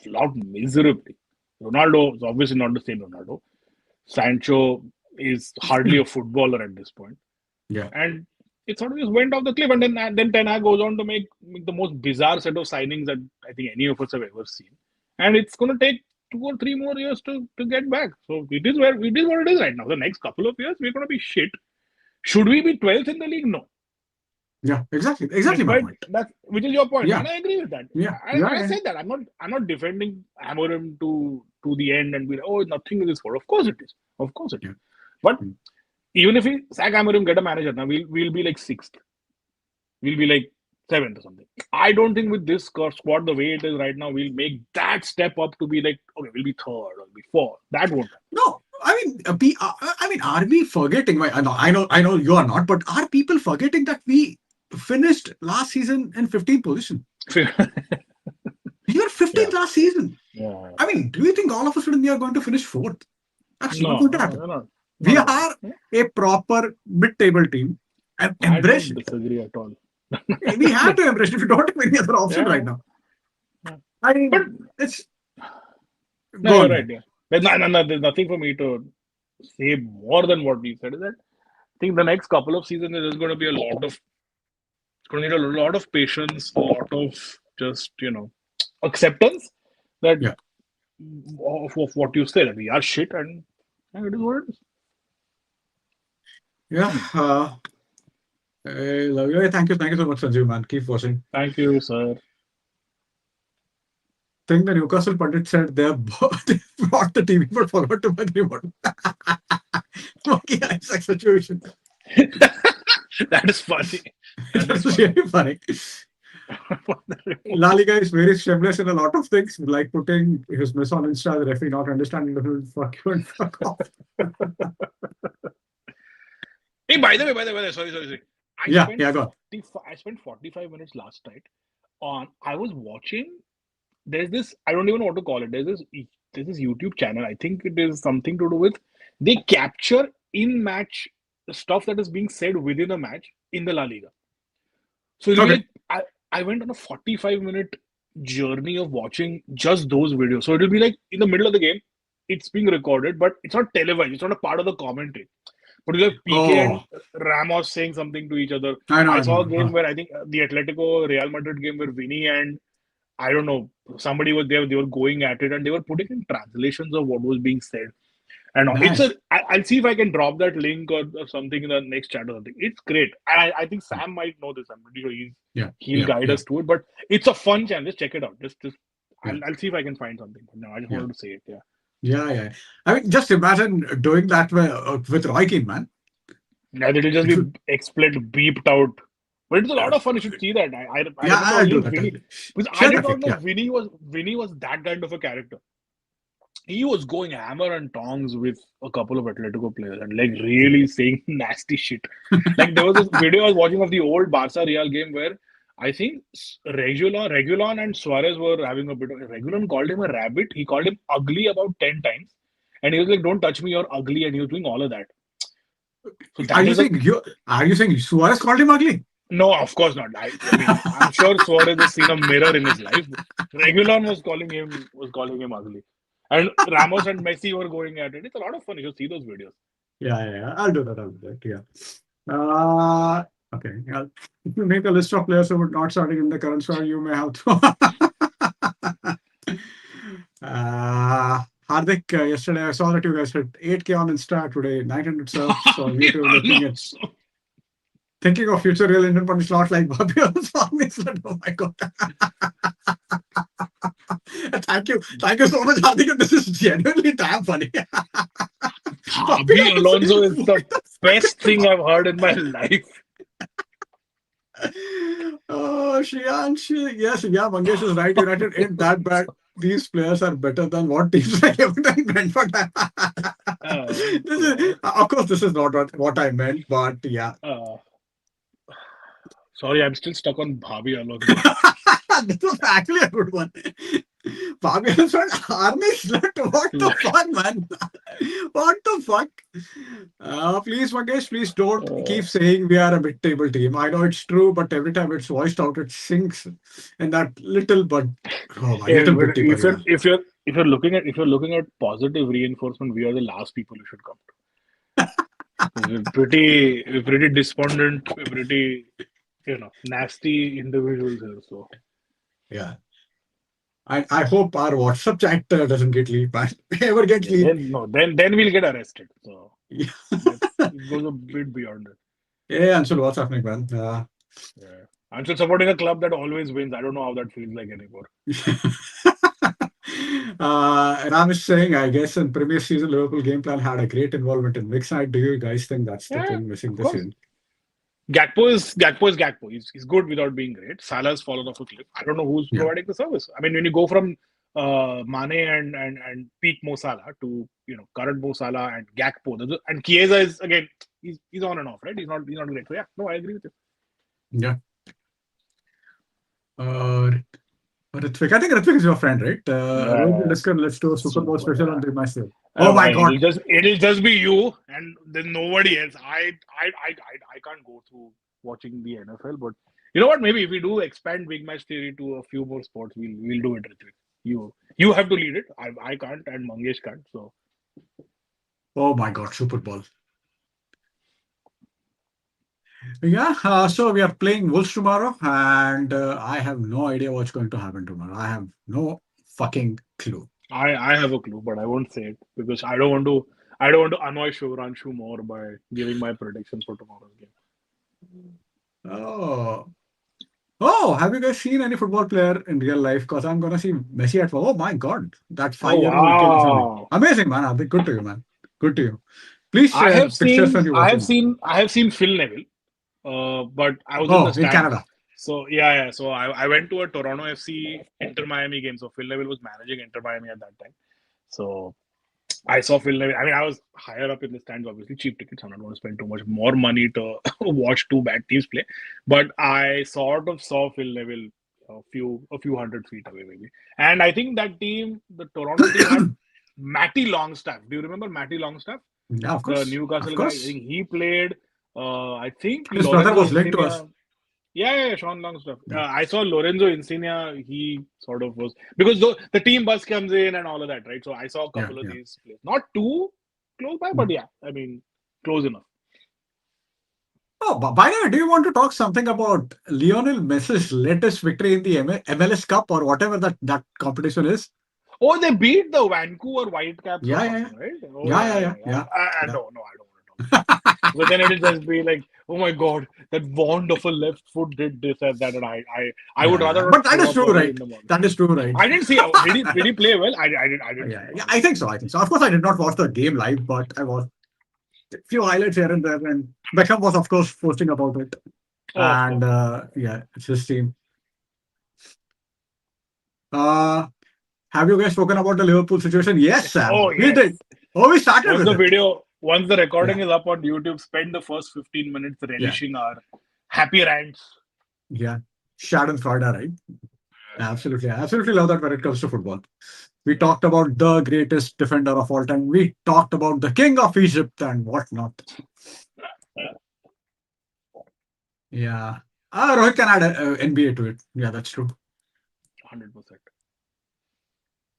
flopped miserably. Ronaldo is obviously not the same Ronaldo. Sancho is hardly a footballer at this point. Yeah. And it sort of just went off the cliff. And then Ten Hag goes on to make the most bizarre set of signings that I think any of us have ever seen. And it's going to take 2 or 3 more years to get back. So it is what it is right now. The next couple of years, we're going to be shit. Should we be 12th in the league? No. Yeah, exactly. Exactly my Despite point. that, which is your point, Yeah, and I agree with that. yeah, And yeah, I yeah. said that I'm not defending Amorim to the end and be like, oh, nothing is his fault. Of course it is. Of course it is. Yeah. But Mm. even if we sack Amorim, get a manager, now we'll be like sixth. We'll be like seventh or something. I don't think with this squad the way it is right now, we'll make that step up to be like, okay, we'll be third or we'll be fourth. That won't happen. No, I mean, I mean, are we forgetting? I know you are not, but are people forgetting that we finished last season in 15th position? We were Yeah. 15th last season. Yeah. I mean, do you think all of a sudden we are going to finish fourth? That's not No, going to no, happen. no, no, We not at all. are a proper mid-table team and I embrace don't it. disagree at all. We have to embrace it. We don't have any other option right Yeah. now. Yeah. I But mean, it's no, go you're on, right. man. Yeah. There's nothing for me to say more than what we said. Is that I think the next couple of seasons there's going to be a lot of it's going to need a lot of patience, a lot of just acceptance that Yeah, of what you said. That we are shit, and yeah, it is what it is. yeah. Hmm. I love you. Thank you so much, Sanjeev, man. Keep watching. Thank you, sir. Thing the Newcastle pundit said they brought the TV but forgot to buy the remote. Monkey Isaac situation. That is funny. That That is was funny. really funny. La Liga is very shameless in a lot of things, like putting his miss on Insta, the referee not understanding the rule, fuck you and fuck off. Hey, by the way, sorry. I Yeah, spent yeah, go on. 45 minutes last night on. I was watching. There's this. I don't even know what to call it. There's this YouTube channel. I think it is something to do with. They capture in match stuff that is being said within a match in the La Liga. So it'll be Okay. like I went on a 45-minute journey of watching just those videos. So it'll be like in the middle of the game, it's being recorded, but it's not televised. It's not a part of the commentary. But you have PK and Oh, Ramos saying something to each other. I I saw a know. game where I think the Atletico Real Madrid game where Vinny and I don't know somebody was there. They were going at it and they were putting in translations of what was being said. And Nice. I'll see if I can drop that link or something in the next chat or something. It's great. And I think Sam might know this. I'm pretty sure Yeah, he'll yeah, guide yeah, us to it. But it's a fun channel. Just check it out. Just yeah, I'll see if I can find something. But no, I just yeah, wanted to say it. Yeah. yeah. I mean, just imagine doing that with Roy Keane, man. Yeah, it'll just If be you, explained, beeped out. But it's a uh, lot of fun. You should see that. I yeah, remember I'll only do that. Vinny because I Share did that not link. know Yeah, Vinny was that kind of a character. He was going hammer and tongs with a couple of Atletico players and like yeah. really saying nasty shit. Like there was this video I was watching of the old Barca Real game where I think Regulon and Suarez were having a bit of. Regulon called him a rabbit. He called him ugly about 10 times, and he was like, "Don't touch me, you're ugly," and he was doing all of that. So Are that you is a saying Suarez called him ugly? no, of course not. I mean, I'm sure Suarez has seen a mirror in his life. Regulon was calling him ugly, and Ramos and Messi were going at it. It's a lot of fun. You should see those videos. Yeah. I'll do that. I'll do that. Yeah. Okay. Yeah. If you make a list of players who are not starting in the current squad, you may have to. Hardik, yesterday I saw that you guys hit 8K on Insta today, 900 subs. So you two looking at thinking of future real Indian punch slot like Bobby on Oh my god. Thank you so much, Hardik. This is genuinely damn funny. Bobby Bobby Alonso Alonso is is what the the fuck? best thing I've heard in my life. Oh, yes, yeah, Mangesh is right. United ain't that bad. These players are better than what teams like Everton and Brentford have. Oh This is, God. of course, this is not what I meant, but yeah. Uh, Sorry, I'm still stuck on Bobby Alonso. This was actually a good one. Fabian's on Army slut. What the fuck, man? What the fuck? Please, Mangesh, please don't Uh, keep saying we are a mid-table team. I know it's true, but every time it's voiced out, it sinks in that little but oh my yeah, little but bit deeper. Yeah. if you're looking at positive reinforcement, we are the last people you should come to. We're pretty despondent. We're pretty nasty individuals here. So Yeah. I hope our WhatsApp chat doesn't get leaked, man. Ever get yeah, leaked? then no, then we'll get arrested. So Yeah. that's it goes a bit beyond it. Hey, Anshul, what's happening, man? Yeah. I'm still supporting a club that always wins. I don't know how that feels like anymore. And I'm just saying, I guess in previous season, Liverpool game plan had a great involvement in mix night. Do you guys think that's the Yeah, thing missing of this course. season? Gakpo. He's good without being great. Salah's fallen off a cliff. I don't know who's Yeah, providing the service. I mean, when you go from Mane and peak Mo Salah to current Mo Salah and Gakpo, and Chiesa is again he's on and off, right? He's not great. So yeah, no, I agree with you. yeah. Uh, Ritvik, I think Ritvik is your friend, right? Rohit will Yeah, discuss. Let's do a Super Bowl super. special Yeah. on the match. Oh my Why God! it'll just be you and there's nobody else. I can't go through watching the NFL, but you know what? Maybe if we do expand Big Match Theory to a few more sports, we'll do it, Ritvik. You have to lead it. I can't and Mangesh can't. So Oh my God! Super Bowl. Yeah. So we are playing Wolves tomorrow, and I have no idea what's going to happen tomorrow. I have no fucking clue. I have a clue, but I won't say it because I don't want to annoy Shivranshu more by giving my predictions for tomorrow's game. Oh. Oh, have you guys seen any football player in real life? Because I'm gonna see Messi at. Oh my God, that Oh 5-year-old kid is something wow. amazing, man. Good to you, man. Good to you. Please I share have pictures seen when you I watch have him. seen I have seen Phil Neville. But I was in the Oh, in stands. Canada. So yeah. So I went to a Toronto FC Inter Miami game. So Phil Neville was managing Inter Miami at that time. So I saw Phil Neville. I mean, I was higher up in the stands, obviously cheap tickets. I'm not going to spend too much more money to watch two bad teams play. But I sort of saw Phil Neville a few hundred feet away, maybe. And I think that team, the Toronto team, had Matty Longstaff. Do you remember Matty Longstaff? Yeah, The of Newcastle guy. I course. think he played. I think His brother Lorenzo was linked to us. Insigne. Yeah, Sean Longstaff. Yeah, I saw Lorenzo Insigne. He sort of was because the team bus comes in and all of that, right? So I saw a yeah, couple of yeah. these plays, not too close by, but Mm. yeah, I mean close enough. Oh, by the way, do you want to talk something about Lionel Messi's latest victory in the MLS Cup or whatever that competition is? Oh, they beat the Vancouver Whitecaps or Yeah, yeah, yeah, something, right? Oh yeah, yeah, yeah, yeah, yeah, yeah. yeah. I Yeah. don't know. I don't want to talk about that. But then it'll just be like, oh my god, that wonderful left foot did this and that, and I would Yeah, yeah. rather not But that throw is up true, early right? in the morning. That is true, right? I didn't see. Did he play well? I didn't see Yeah, him yeah, I honestly. think so. I think so. Of course, I did not watch the game live, but I watched a few highlights here and there. And Beckham was, of course, posting about it. Oh, of And course. yeah, it's his team. Uh, have you guys spoken about the Liverpool situation? Yes, Sam. Oh We did. yes. Oh, we started Once with the it. video, once the Yeah, recording is up on YouTube, spend the first 15 minutes yeah, relishing our happy rants. yeah. Schadenfreude, right? Absolutely. I absolutely love that when it comes to football. We talked about the greatest defender of all time. We talked about the king of Egypt and whatnot. Yeah. Rohit can add NBA to it. Yeah, that's true. 100%. Uh,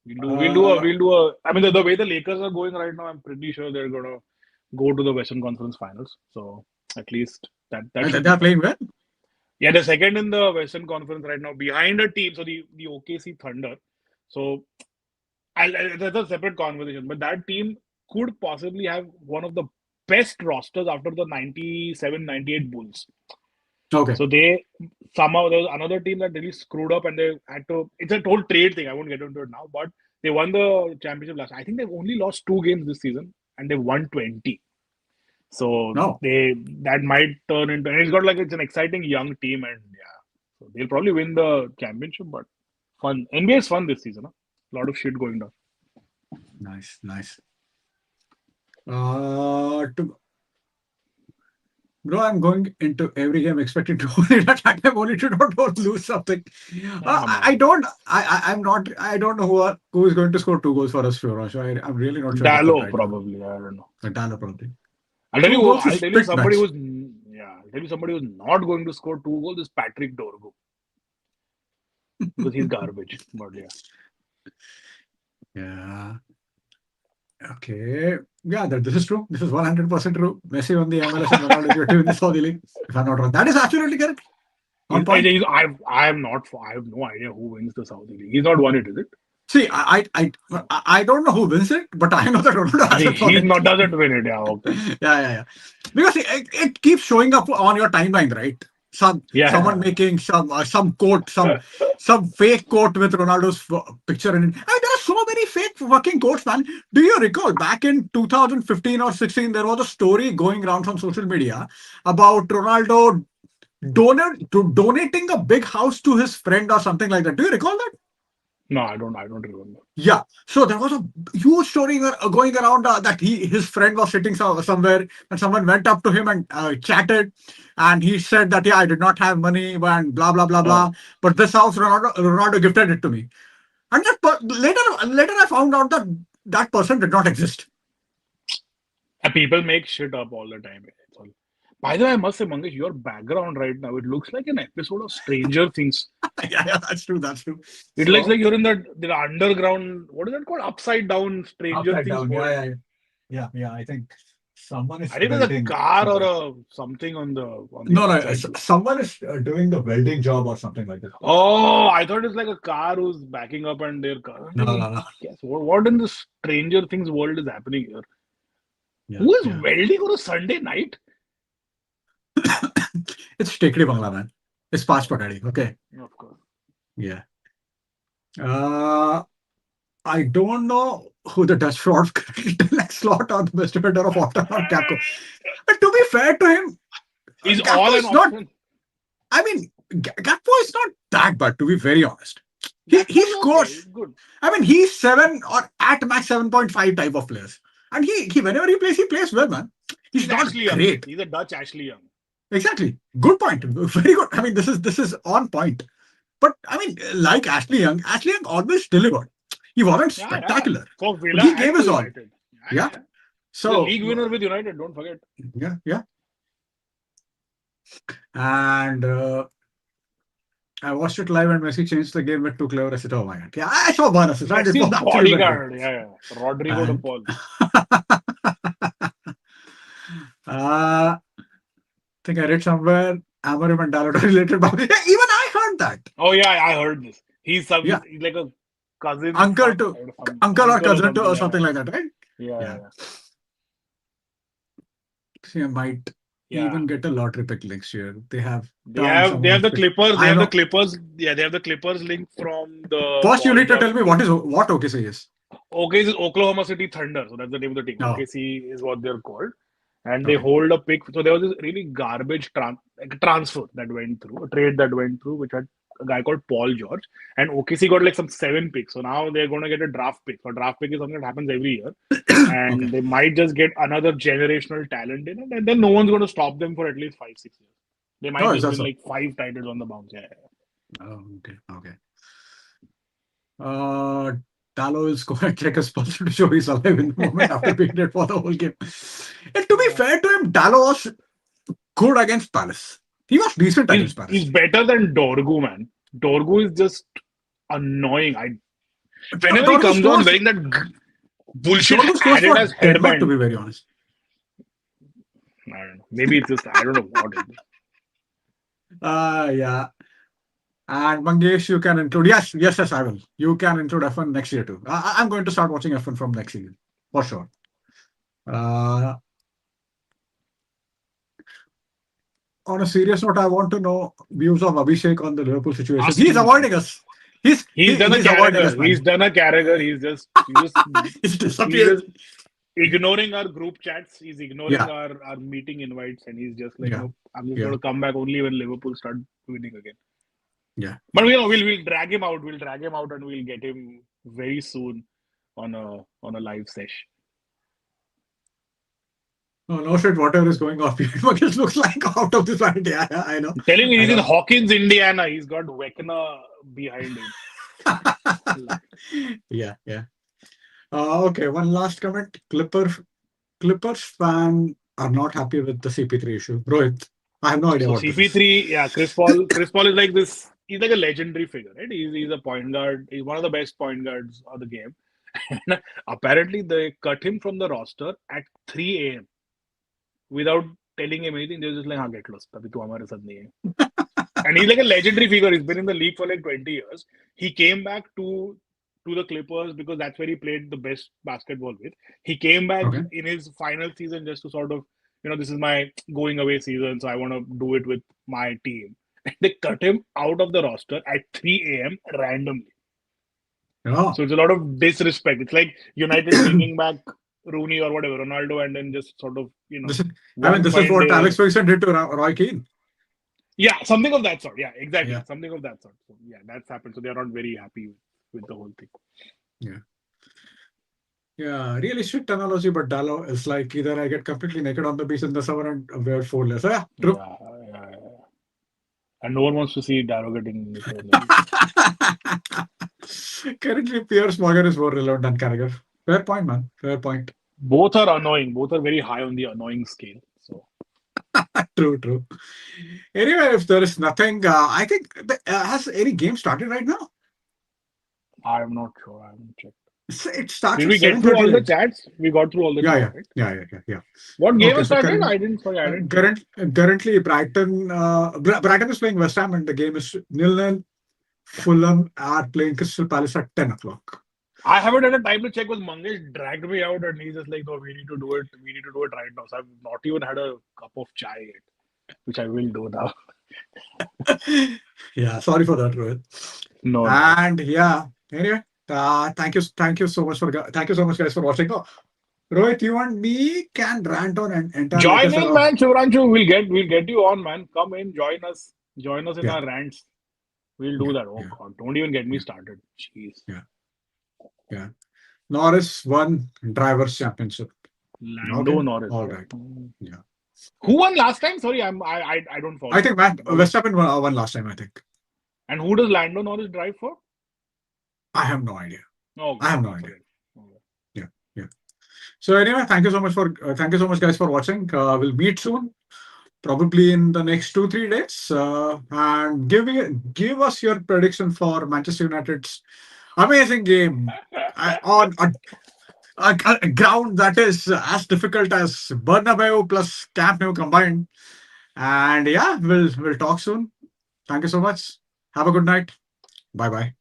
We'll do a. I mean, the way the Lakers are going right now, I'm pretty sure they're gonna go to the Western Conference Finals. So at least that should they be are fun. playing well. Yeah, they're second in the Western Conference right now, behind a team. So the OKC Thunder. So that's a separate conversation. But that team could possibly have one of the best rosters after the 97-98 Bulls. Okay. So they somehow there was another team that really screwed up and they had to. It's a whole trade thing. I won't get into it now, but they won the championship last. I think they've only lost two games this season and they've won 20. So No. that might turn into. And it's an exciting young team and yeah, so they'll probably win the championship. But fun. NBA is fun this season. Huh? A lot of shit going down. Nice, nice. To, bro, I'm going into every game expecting to win an attack. I'm only to not lose something. Ah I man, don't. I'm not. I don't know who is going to score two goals for us, Fiora. So I'm really not sure about that Dallo right now. probably. I don't know. Dana probably. I'll tell Two you. goals I'll is tell you bit somebody much. who's yeah. I'll tell you somebody who's not going to score two goals is Patrick Dorgu because he's garbage. But yeah. Yeah. Okay. Yeah, this is true. This is 100% true. Messi won the MLS and Ronaldo is in the Saudi League. If I'm not wrong, that is absolutely correct. On point. I have no idea who wins the Saudi League. He's not won it, is it? See, I don't know who wins it, but I know that Ronaldo hasn't won He's it. not doesn't win it. Yeah, okay. Yeah, yeah, yeah. Because it keeps showing up on your timeline, right? Someone Yeah. making some quote, some fake quote with Ronaldo's picture in it. I mean, there are so many fake fucking quotes, man. Do you recall back in 2015 or 16, there was a story going around on social media about Ronaldo donating a big house to his friend or something like that. Do you recall that? No, I don't remember. Yeah. So there was a huge story going around that his friend was sitting somewhere and someone went up to him and chatted, and he said that yeah, I did not have money and blah blah blah blah, Oh. but this house Ronaldo gifted it to me. And later I found out that that person did not exist. And people make shit up all the time. It's all. By the way, I must say, Mangesh, your background right now, it looks like an episode of Stranger Things. Yeah, that's true. That's true. It looks So like you're in the underground, what is that called? Upside down Stranger upside Things down. Yeah, world. yeah, yeah, yeah. I think someone is I think there's a welding car or somewhere. a something on the No, no, outside. someone is doing the welding job or something like that. Oh, I thought it's like a car who's backing up and their car. I'm No, thinking, no, no. yes, what in the Stranger Things world is happening here? Yeah, Who is yeah. welding on a Sunday night? It's Tekri Bangla, man. It's Pach Patadi. Okay. Of course. Yeah. Uh, I don't know who the Dutch fraud next slot or the best defender of all time or Capco. But to be fair to him, Is all Gakpo an is not. option? I mean, Gakpo is not that bad. To be very honest, he Gakpo is okay. scores. He's good. I mean, he's 7 or at max 7.5 type of players, and he whenever he plays well, man. He's He's not Ashley Young. great. He's a Dutch Ashley Young. Exactly. Good point. Very good. I mean, this is on point. But I mean, like Ashley Young always delivered. He wasn't Yeah, yeah. spectacular, For but Villa he and gave for his all. United. Yeah, Yeah. yeah. He's a So league winner with United, don't forget. yeah, yeah. And I watched it live, and Messi changed the game with two clever assists. Oh my god! Yeah, I saw one assist, and it Messi's was actually very good. bodyguard. Yeah, yeah. Rodrigo de And Paul. I think I read somewhere Amarim and Dalot are related. But yeah, even I heard that. Oh, yeah, I heard this. Yeah, He's like a cousin, uncle to some uncle or uncle or cousin to something. or Yeah, something like that, right? yeah, Yeah. yeah. See, I might Yeah. even get a lottery pick next year. They have They turned have some they of have those the picks. Clippers. They I have the know. Clippers. Yeah, they have the Clippers link from the First, you Paul need to George tell me pick. what OKC is. OKC is Oklahoma City Thunder, so that's the name of the team. No. OKC is what they're called, and they Okay. hold a pick. So there was this really garbage like a transfer that went through, a trade that went through, which had a guy called Paul George, and OKC got like some 7 picks. So now they're going to get a draft pick. So draft pick is something that happens every year, Okay. and they might just get another generational talent in it, and then no one's going to stop them for at least 5 6 years. They Oh, might is just that win so? like 5 titles on the bounce. Yeah, yeah. Oh, okay. Okay. Uh, Dallo is going to check his pulse to show he's alive in the moment after being dead for the whole game. And to be Yeah. fair to him, Dallo was good against Palace. He was decent against He's Palace. better than Dorgu, man. Dorgu is just annoying. Whenever he Dorgu comes on scores. wearing that bullshit Dorgu scores for Adidas Denmark, to headband, be very honest. I don't know. Maybe it's just I don't know what it is. Yeah. And Mangesh, you can include. Yes, yes, yes, I will. You can include F1 next year too. I'm going to start watching F1 from next season for sure. Uh, on a serious note, I want to know views of Abhishek on the Liverpool situation. Ask He's him. avoiding us. He's done a He's avoiding character. us, man. He's done a character. He's He's disappeared. just ignoring our group chats. He's ignoring Yeah, our meeting invites, and he's just like, yeah, nope. I'm just yeah, going to come back only when Liverpool start winning again. yeah, But yeah. we'll drag him out. We'll drag him out, and we'll get him very soon on a live sesh. No, no shit. Whatever is going on, Mangesh looks like out of this planet. Yeah, yeah, I know, I'm telling you, I he's in know. Hawkins, Indiana. He's got Vecna behind him. Yeah, yeah. Okay, one last comment. Clippers fan are not happy with the CP3 issue. Rohit, I have no idea So what this is. CP3, yeah, Chris Paul is like this. He's like a legendary figure, right? He's a point guard. He's one of the best point guards of the game. And apparently, they cut him from the roster at 3 a.m. without telling him anything. They were just like, "हाँ get lost. अभी तू हमारे साथ नहीं है." And he's like a legendary figure. He's been in the league for like 20 years. He came back to the Clippers because that's where he played the best basketball with. He came back Okay. in his final season just to sort of this is my going away season, so I want to do it with my team. And they cut him out of the roster at 3 a.m. randomly. Yeah. So it's a lot of disrespect. It's like United bringing back Rooney or whatever, Ronaldo, and then just sort of, This is, I mean, one this is fine what day. Alex Ferguson did to Roy Keane. Yeah, something of that sort. Yeah, exactly. Yeah. Something of that sort. So, yeah, that's happened. So they are not very happy with the whole thing. Yeah. Yeah, really strict analogy, but Dalo is like either I get completely naked on the beach in the summer and wear 4 layers. So yeah, true. Yeah, yeah, yeah. And no one wants to see Darrow getting naked on the beach. Currently, Piers Morgan is more relevant than Carragher. Fair point, man. Fair point. Both are annoying. Both are very high on the annoying scale. So True, true. Anyway, if there is nothing, I think has any game started right now? I'm not sure. I haven't checked. It starts Did at we get seven through all the thirty. chats? We got through all the Yeah, chats, yeah, right? yeah, yeah, yeah, yeah. What game Okay, has so started? I didn't check. currently Brighton Brighton is playing West Ham and the game is 0-0. Fulham are playing Crystal Palace at 10 o'clock. I haven't had a time to check because Mangesh dragged me out and he's just like, no, we need to do it. We need to do it right now. So I've not even had a cup of chai yet, which I will do now. Yeah, sorry for that, Rohit. No, no. And yeah, anyway, thank you so much thank you so much, guys, for watching. Oh, Rohit, you and me can rant on an entire like I Join said. in, man. Shivranshu, we'll get you on, man. Come in, join us. Join us in Yeah, our rants. We'll do yeah, that. Oh yeah, God, don't even get me yeah, started. Jeez. yeah, yeah. Norris won drivers' championship. Lando Okay, Norris. all right. Yeah, Who won last time? Sorry, I don't I follow. think Matt Was it? Verstappen won last time. I think. And who does Lando Norris drive for? I have no idea. Oh, I okay, have no okay, idea. forget. Okay. Yeah, yeah. So anyway, thank you so much, guys, for watching. We'll meet soon, probably in the next 2 3 days, and give us your prediction for Manchester United's amazing game on a ground that is as difficult as Bernabeu plus Camp Nou combined. And yeah, we'll talk soon. Thank you so much. Have a good night. Bye bye.